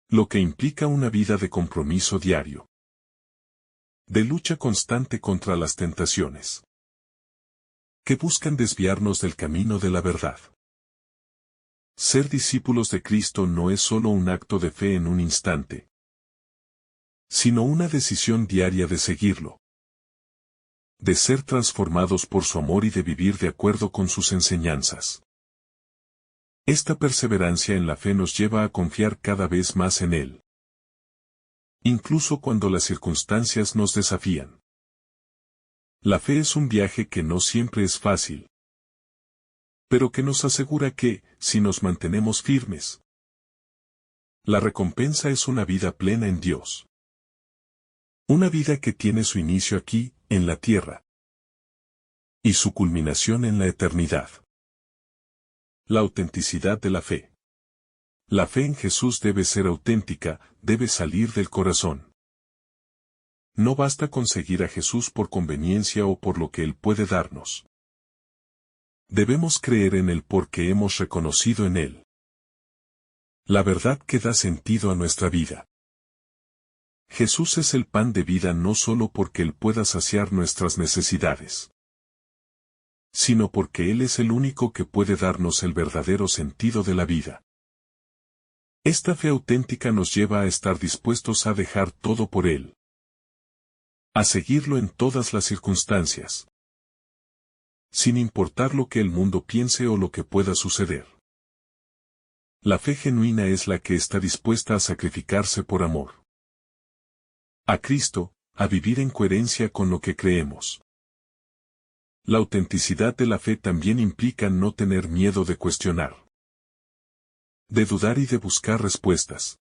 lo que implica una vida de compromiso diario, de lucha constante contra las tentaciones que buscan desviarnos del camino de la verdad. Ser discípulos de Cristo no es solo un acto de fe en un instante, sino una decisión diaria de seguirlo, de ser transformados por su amor y de vivir de acuerdo con sus enseñanzas. Esta perseverancia en la fe nos lleva a confiar cada vez más en Él, incluso cuando las circunstancias nos desafían. La fe es un viaje que no siempre es fácil, pero que nos asegura que, si nos mantenemos firmes, la recompensa es una vida plena en Dios. Una vida que tiene su inicio aquí, en la tierra, y su culminación en la eternidad. La autenticidad de la fe. La fe en Jesús debe ser auténtica, debe salir del corazón. No basta con seguir a Jesús por conveniencia o por lo que Él puede darnos. Debemos creer en Él porque hemos reconocido en Él la verdad que da sentido a nuestra vida. Jesús es el pan de vida no solo porque Él pueda saciar nuestras necesidades, sino porque Él es el único que puede darnos el verdadero sentido de la vida. Esta fe auténtica nos lleva a estar dispuestos a dejar todo por Él, a seguirlo en todas las circunstancias, sin importar lo que el mundo piense o lo que pueda suceder. La fe genuina es la que está dispuesta a sacrificarse por amor a Cristo, a vivir en coherencia con lo que creemos, La autenticidad de la fe también implica no tener miedo de cuestionar, de dudar y de buscar respuestas.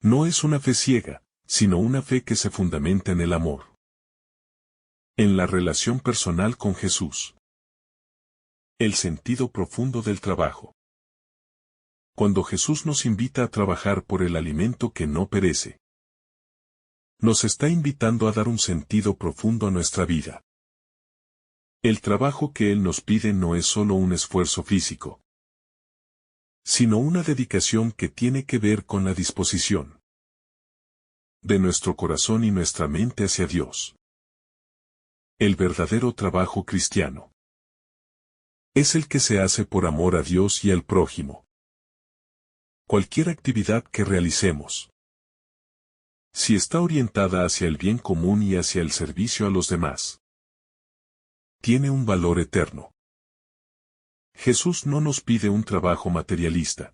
No es una fe ciega, sino una fe que se fundamenta en el amor, en la relación personal con Jesús. El sentido profundo del trabajo. Cuando Jesús nos invita a trabajar por el alimento que no perece, nos está invitando a dar un sentido profundo a nuestra vida. El trabajo que Él nos pide no es solo un esfuerzo físico, sino una dedicación que tiene que ver con la disposición de nuestro corazón y nuestra mente hacia Dios. El verdadero trabajo cristiano es el que se hace por amor a Dios y al prójimo. Cualquier actividad que realicemos, si está orientada hacia el bien común y hacia el servicio a los demás, tiene un valor eterno. Jesús no nos pide un trabajo materialista,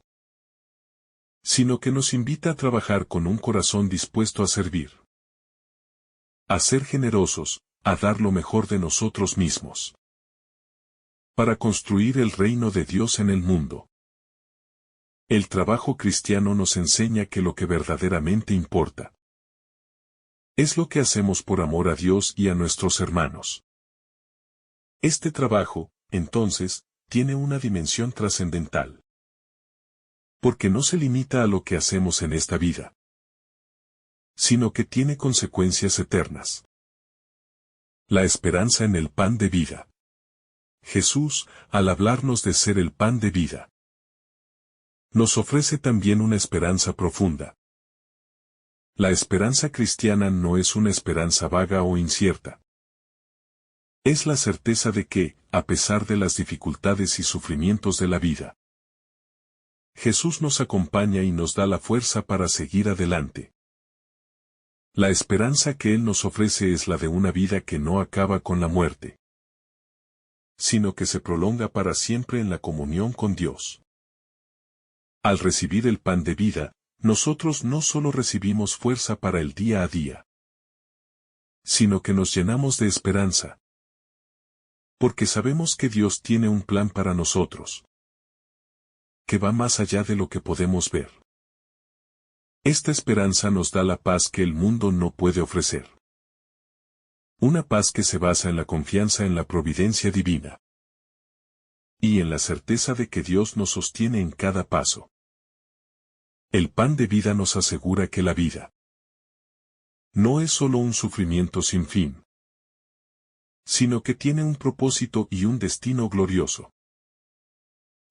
sino que nos invita a trabajar con un corazón dispuesto a servir, a ser generosos, a dar lo mejor de nosotros mismos, para construir el reino de Dios en el mundo. El trabajo cristiano nos enseña que lo que verdaderamente importa es lo que hacemos por amor a Dios y a nuestros hermanos. Este trabajo, entonces, tiene una dimensión trascendental, porque no se limita a lo que hacemos en esta vida, sino que tiene consecuencias eternas. La esperanza en el pan de vida. Jesús, al hablarnos de ser el pan de vida, nos ofrece también una esperanza profunda. La esperanza cristiana no es una esperanza vaga o incierta. Es la certeza de que, a pesar de las dificultades y sufrimientos de la vida, Jesús nos acompaña y nos da la fuerza para seguir adelante. La esperanza que Él nos ofrece es la de una vida que no acaba con la muerte, sino que se prolonga para siempre en la comunión con Dios. Al recibir el pan de vida, nosotros no solo recibimos fuerza para el día a día, sino que nos llenamos de esperanza, porque sabemos que Dios tiene un plan para nosotros, que va más allá de lo que podemos ver. Esta esperanza nos da la paz que el mundo no puede ofrecer. Una paz que se basa en la confianza en la providencia divina y en la certeza de que Dios nos sostiene en cada paso. El pan de vida nos asegura que la vida no es solo un sufrimiento sin fin, sino que tiene un propósito y un destino glorioso.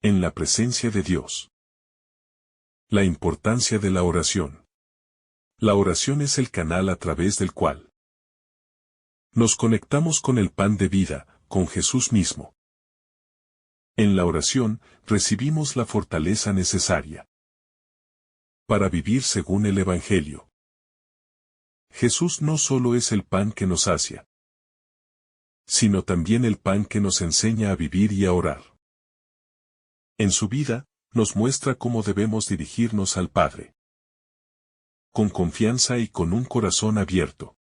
En la presencia de Dios. La importancia de la oración. La oración es el canal a través del cual nos conectamos con el pan de vida, con Jesús mismo. En la oración, recibimos la fortaleza necesaria para vivir según el Evangelio. Jesús no solo es el pan que nos sacia, sino también el pan que nos enseña a vivir y a orar. En su vida, nos muestra cómo debemos dirigirnos al Padre, con confianza y con un corazón abierto.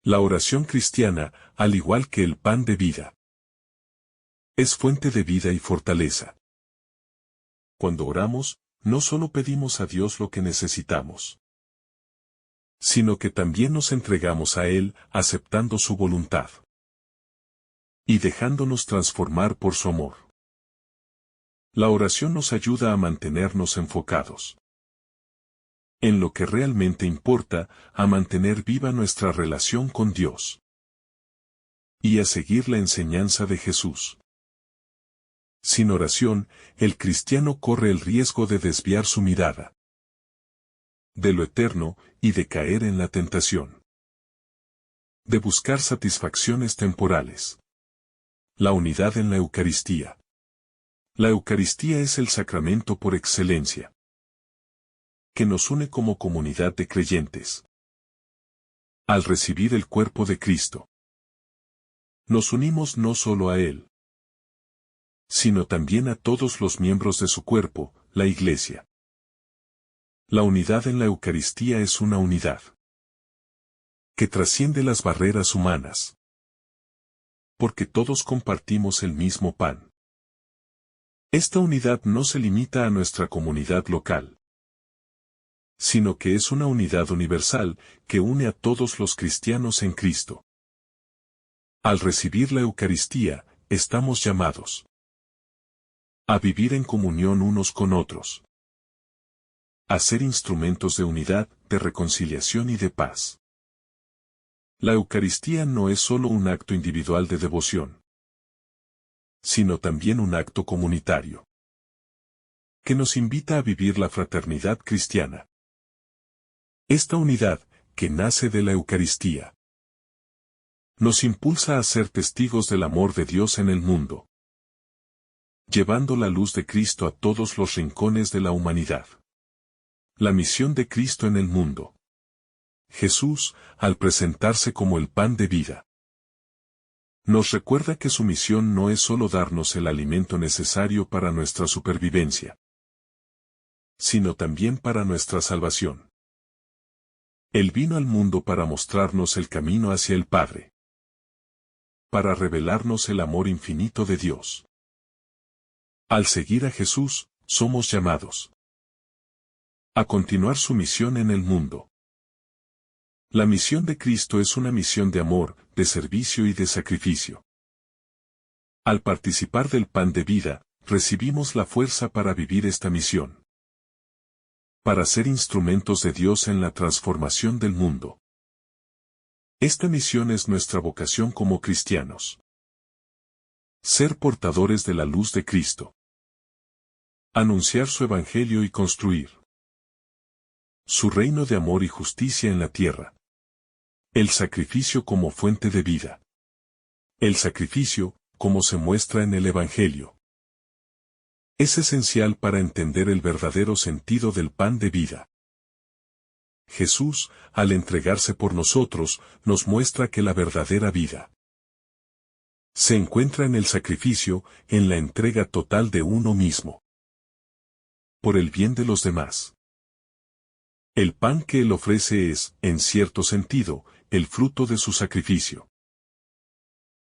La oración cristiana, al igual que el pan de vida, es fuente de vida y fortaleza. Cuando oramos, no solo pedimos a Dios lo que necesitamos, sino que también nos entregamos a Él, aceptando su voluntad y dejándonos transformar por su amor. La oración nos ayuda a mantenernos enfocados en lo que realmente importa, a mantener viva nuestra relación con Dios y a seguir la enseñanza de Jesús. Sin oración, el cristiano corre el riesgo de desviar su mirada de lo eterno y de caer en la tentación de buscar satisfacciones temporales. La unidad en la Eucaristía. La Eucaristía es el sacramento por excelencia que nos une como comunidad de creyentes. Al recibir el cuerpo de Cristo, nos unimos no solo a Él, sino también a todos los miembros de su cuerpo, la Iglesia. La unidad en la Eucaristía es una unidad que trasciende las barreras humanas. porque todos compartimos el mismo pan. Esta unidad no se limita a nuestra comunidad local, sino que es una unidad universal que une a todos los cristianos en Cristo. Al recibir la Eucaristía, estamos llamados a vivir en comunión unos con otros, a ser instrumentos de unidad, de reconciliación y de paz. La Eucaristía no es solo un acto individual de devoción, sino también un acto comunitario, que nos invita a vivir la fraternidad cristiana. Esta unidad, que nace de la Eucaristía, nos impulsa a ser testigos del amor de Dios en el mundo, llevando la luz de Cristo a todos los rincones de la humanidad. La misión de Cristo en el mundo. Jesús, al presentarse como el pan de vida, nos recuerda que su misión no es solo darnos el alimento necesario para nuestra supervivencia, sino también para nuestra salvación. Él vino al mundo para mostrarnos el camino hacia el Padre, para revelarnos el amor infinito de Dios. Al seguir a Jesús, somos llamados a continuar su misión en el mundo. La misión de Cristo es una misión de amor, de servicio y de sacrificio. Al participar del pan de vida, recibimos la fuerza para vivir esta misión, para ser instrumentos de Dios en la transformación del mundo. Esta misión es nuestra vocación como cristianos. Ser portadores de la luz de Cristo. Anunciar su evangelio y construir su reino de amor y justicia en la tierra. El sacrificio como fuente de vida. El sacrificio, como se muestra en el Evangelio, es esencial para entender el verdadero sentido del pan de vida. Jesús, al entregarse por nosotros, nos muestra que la verdadera vida se encuentra en el sacrificio, en la entrega total de uno mismo, por el bien de los demás. El pan que Él ofrece es, en cierto sentido, el fruto de su sacrificio,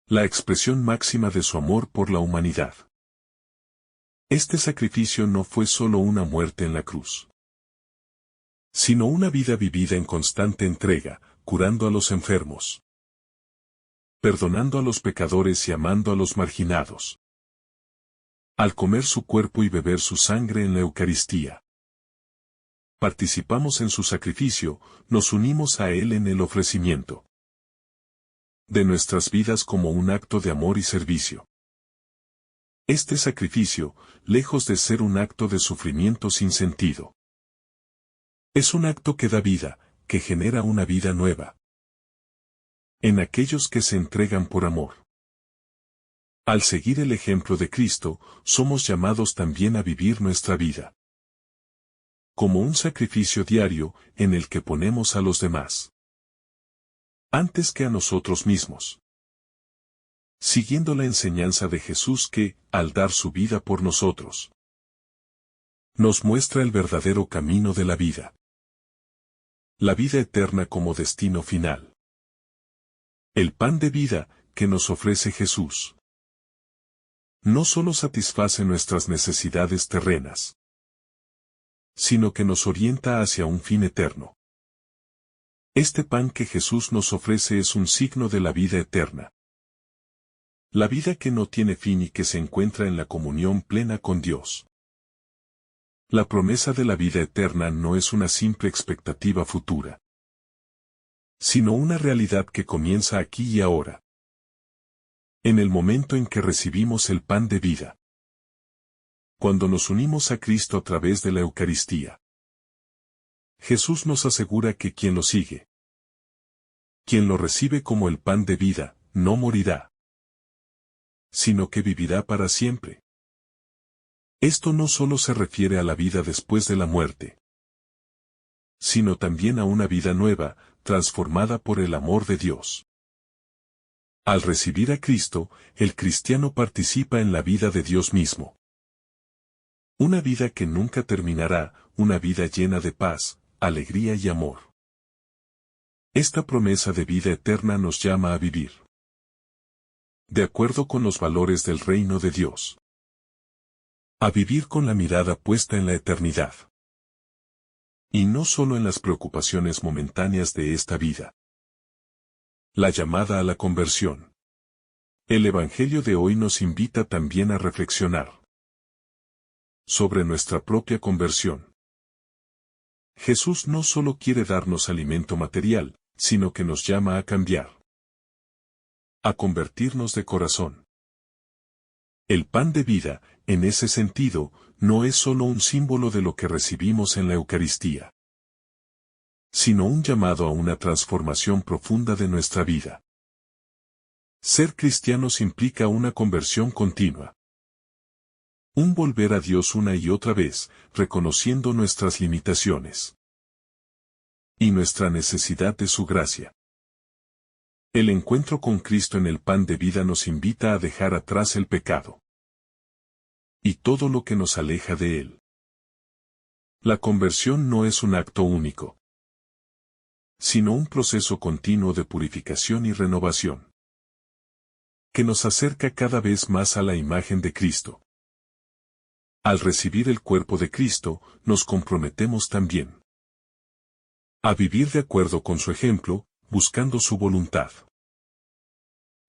la expresión máxima de su amor por la humanidad. Este sacrificio no fue solo una muerte en la cruz, sino una vida vivida en constante entrega, curando a los enfermos, perdonando a los pecadores y amando a los marginados. Al comer su cuerpo y beber su sangre en la Eucaristía, participamos en su sacrificio, nos unimos a Él en el ofrecimiento de nuestras vidas como un acto de amor y servicio. Este sacrificio, lejos de ser un acto de sufrimiento sin sentido, es un acto que da vida, que genera una vida nueva en aquellos que se entregan por amor. Al seguir el ejemplo de Cristo, somos llamados también a vivir nuestra vida como un sacrificio diario en el que ponemos a los demás antes que a nosotros mismos. Siguiendo la enseñanza de Jesús que, al dar su vida por nosotros, nos muestra el verdadero camino de la vida. La vida eterna como destino final. El pan de vida que nos ofrece Jesús no solo satisface nuestras necesidades terrenas, sino que nos orienta hacia un fin eterno. Este pan que Jesús nos ofrece es un signo de la vida eterna. La vida que no tiene fin y que se encuentra en la comunión plena con Dios. La promesa de la vida eterna no es una simple expectativa futura, sino una realidad que comienza aquí y ahora, en el momento en que recibimos el pan de vida. Cuando nos unimos a Cristo a través de la Eucaristía, Jesús nos asegura que quien lo sigue, quien lo recibe como el pan de vida, no morirá, sino que vivirá para siempre. Esto no solo se refiere a la vida después de la muerte, sino también a una vida nueva, transformada por el amor de Dios. Al recibir a Cristo, el cristiano participa en la vida de Dios mismo. Una vida que nunca terminará, una vida llena de paz, alegría y amor. Esta promesa de vida eterna nos llama a vivir de acuerdo con los valores del reino de Dios. A vivir con la mirada puesta en la eternidad. Y no solo en las preocupaciones momentáneas de esta vida. La llamada a la conversión. El Evangelio de hoy nos invita también a reflexionar sobre nuestra propia conversión. Jesús no solo quiere darnos alimento material, sino que nos llama a cambiar. A convertirnos de corazón. El pan de vida, en ese sentido, no es solo un símbolo de lo que recibimos en la Eucaristía, sino un llamado a una transformación profunda de nuestra vida. Ser cristianos implica una conversión continua. Un volver a Dios una y otra vez, reconociendo nuestras limitaciones y nuestra necesidad de su gracia. El encuentro con Cristo en el pan de vida nos invita a dejar atrás el pecado y todo lo que nos aleja de él. La conversión no es un acto único, sino un proceso continuo de purificación y renovación, que nos acerca cada vez más a la imagen de Cristo. Al recibir el cuerpo de Cristo, nos comprometemos también a vivir de acuerdo con su ejemplo, buscando su voluntad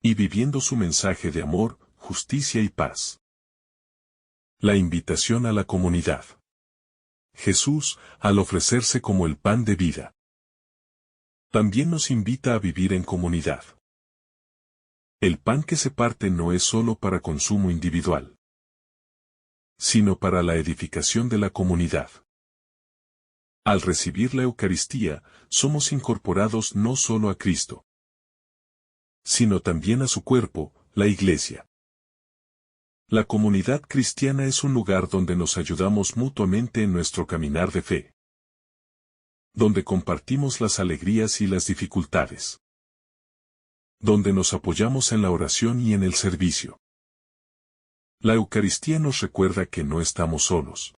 y viviendo su mensaje de amor, justicia y paz. La invitación a la comunidad. Jesús, al ofrecerse como el pan de vida, también nos invita a vivir en comunidad. El pan que se parte no es solo para consumo individual, sino para la edificación de la comunidad. Al recibir la Eucaristía, somos incorporados no solo a Cristo, sino también a su cuerpo, la Iglesia. La comunidad cristiana es un lugar donde nos ayudamos mutuamente en nuestro caminar de fe, donde compartimos las alegrías y las dificultades, donde nos apoyamos en la oración y en el servicio. La Eucaristía nos recuerda que no estamos solos,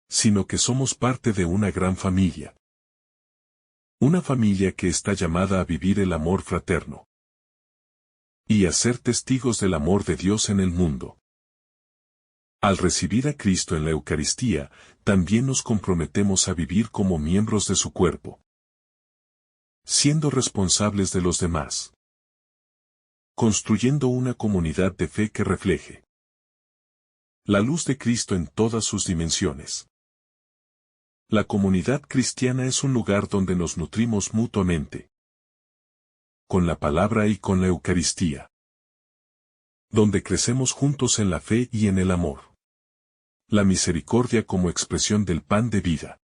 sino que somos parte de una gran familia. Una familia que está llamada a vivir el amor fraterno y a ser testigos del amor de Dios en el mundo. Al recibir a Cristo en la Eucaristía, también nos comprometemos a vivir como miembros de su cuerpo, siendo responsables de los demás, construyendo una comunidad de fe que refleje la luz de Cristo en todas sus dimensiones. La comunidad cristiana es un lugar donde nos nutrimos mutuamente, con la palabra y con la Eucaristía, donde crecemos juntos en la fe y en el amor. La misericordia como expresión del pan de vida.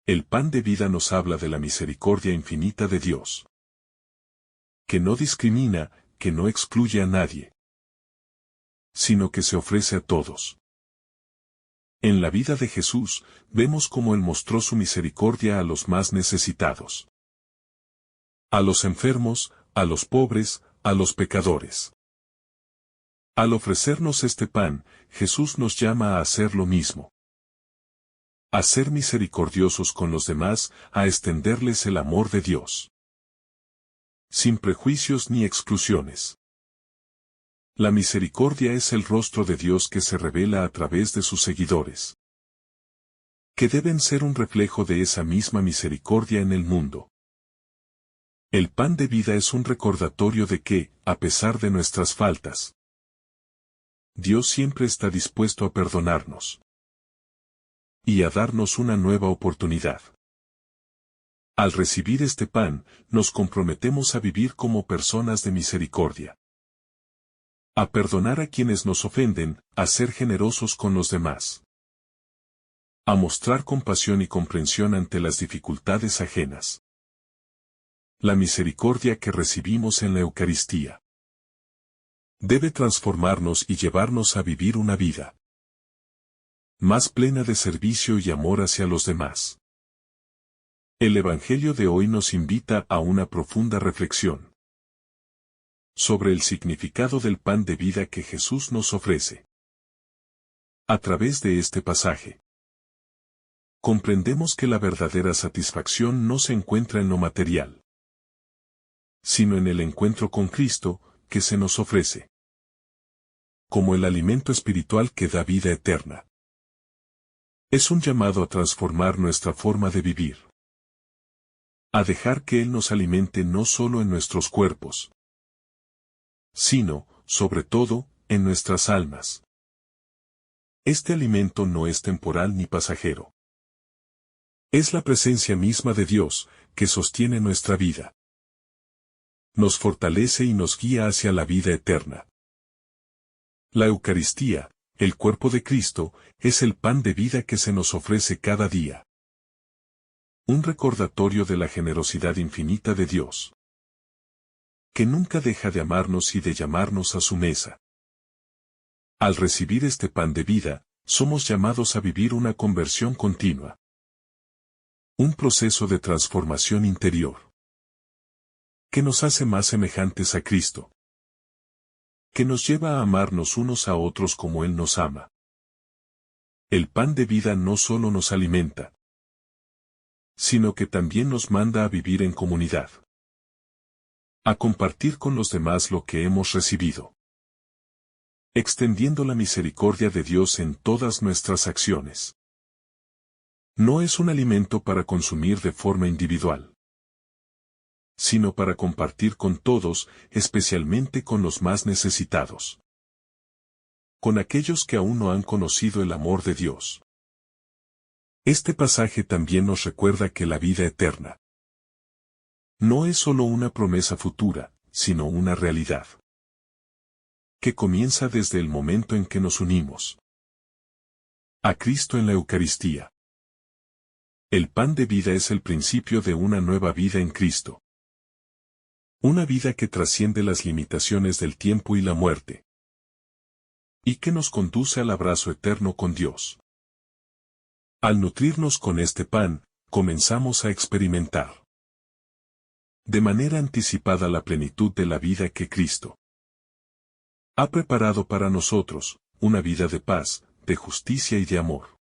El pan de vida nos habla de la misericordia infinita de Dios, que no discrimina, que no excluye a nadie, sino que se ofrece a todos. En la vida de Jesús, vemos cómo Él mostró su misericordia a los más necesitados, a los enfermos, a los pobres, a los pecadores. Al ofrecernos este pan, Jesús nos llama a hacer lo mismo, a ser misericordiosos con los demás, a extenderles el amor de Dios, sin prejuicios ni exclusiones. La misericordia es el rostro de Dios que se revela a través de sus seguidores, que deben ser un reflejo de esa misma misericordia en el mundo. El pan de vida es un recordatorio de que, a pesar de nuestras faltas, Dios siempre está dispuesto a perdonarnos y a darnos una nueva oportunidad. Al recibir este pan, nos comprometemos a vivir como personas de misericordia, a perdonar a quienes nos ofenden, a ser generosos con los demás, a mostrar compasión y comprensión ante las dificultades ajenas. La misericordia que recibimos en la Eucaristía debe transformarnos y llevarnos a vivir una vida más plena de servicio y amor hacia los demás. El Evangelio de hoy nos invita a una profunda reflexión sobre el significado del pan de vida que Jesús nos ofrece. A través de este pasaje, comprendemos que la verdadera satisfacción no se encuentra en lo material, sino en el encuentro con Cristo, que se nos ofrece como el alimento espiritual que da vida eterna. Es un llamado a transformar nuestra forma de vivir, a dejar que Él nos alimente no solo en nuestros cuerpos, sino, sobre todo, en nuestras almas. Este alimento no es temporal ni pasajero. Es la presencia misma de Dios, que sostiene nuestra vida. Nos fortalece y nos guía hacia la vida eterna. La Eucaristía, el cuerpo de Cristo, es el pan de vida que se nos ofrece cada día. Un recordatorio de la generosidad infinita de Dios, que nunca deja de amarnos y de llamarnos a su mesa. Al recibir este pan de vida, somos llamados a vivir una conversión continua. Un proceso de transformación interior, que nos hace más semejantes a Cristo, que nos lleva a amarnos unos a otros como Él nos ama. El pan de vida no solo nos alimenta, sino que también nos manda a vivir en comunidad, a compartir con los demás lo que hemos recibido, extendiendo la misericordia de Dios en todas nuestras acciones. No es un alimento para consumir de forma individual, sino para compartir con todos, especialmente con los más necesitados, con aquellos que aún no han conocido el amor de Dios. Este pasaje también nos recuerda que la vida eterna no es solo una promesa futura, sino una realidad, que comienza desde el momento en que nos unimos a Cristo en la Eucaristía. El pan de vida es el principio de una nueva vida en Cristo. Una vida que trasciende las limitaciones del tiempo y la muerte, y que nos conduce al abrazo eterno con Dios. Al nutrirnos con este pan, comenzamos a experimentar de manera anticipada la plenitud de la vida que Cristo ha preparado para nosotros, una vida de paz, de justicia y de amor.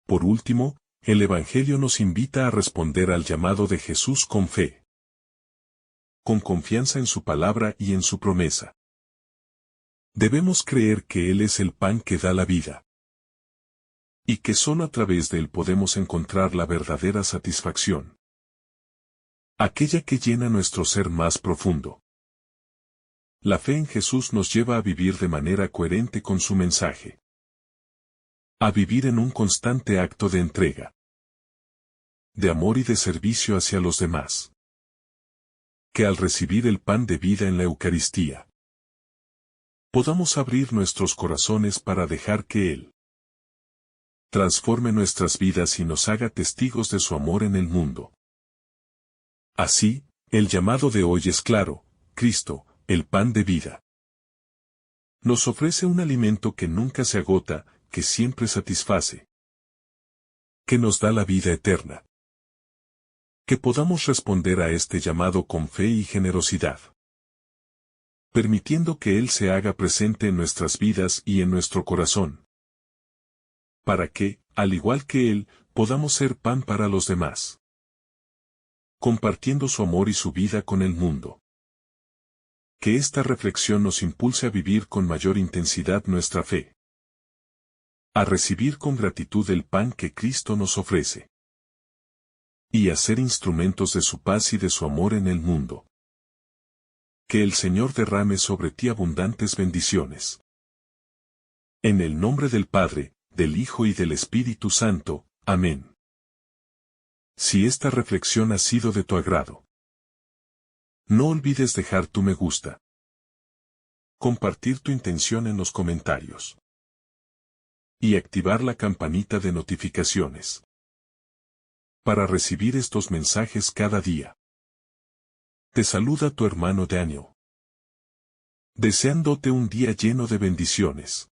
Por último, el Evangelio nos invita a responder al llamado de Jesús con fe, con confianza en su palabra y en su promesa. Debemos creer que Él es el pan que da la vida, y que solo a través de Él podemos encontrar la verdadera satisfacción, aquella que llena nuestro ser más profundo. La fe en Jesús nos lleva a vivir de manera coherente con su mensaje, a vivir en un constante acto de entrega, de amor y de servicio hacia los demás. Que al recibir el pan de vida en la Eucaristía, podamos abrir nuestros corazones para dejar que Él transforme nuestras vidas y nos haga testigos de su amor en el mundo. Así, el llamado de hoy es claro: Cristo, el pan de vida, nos ofrece un alimento que nunca se agota, que siempre satisface, que nos da la vida eterna. Que podamos responder a este llamado con fe y generosidad, permitiendo que Él se haga presente en nuestras vidas y en nuestro corazón, para que, al igual que Él, podamos ser pan para los demás, compartiendo su amor y su vida con el mundo. Que esta reflexión nos impulse a vivir con mayor intensidad nuestra fe, a recibir con gratitud el pan que Cristo nos ofrece, y a ser instrumentos de su paz y de su amor en el mundo. Que el Señor derrame sobre ti abundantes bendiciones. En el nombre del Padre, del Hijo y del Espíritu Santo. Amén. Si esta reflexión ha sido de tu agrado, no olvides dejar tu me gusta, compartir tu intención en los comentarios y activar la campanita de notificaciones para recibir estos mensajes cada día. Te saluda tu hermano Daniel, deseándote un día lleno de bendiciones.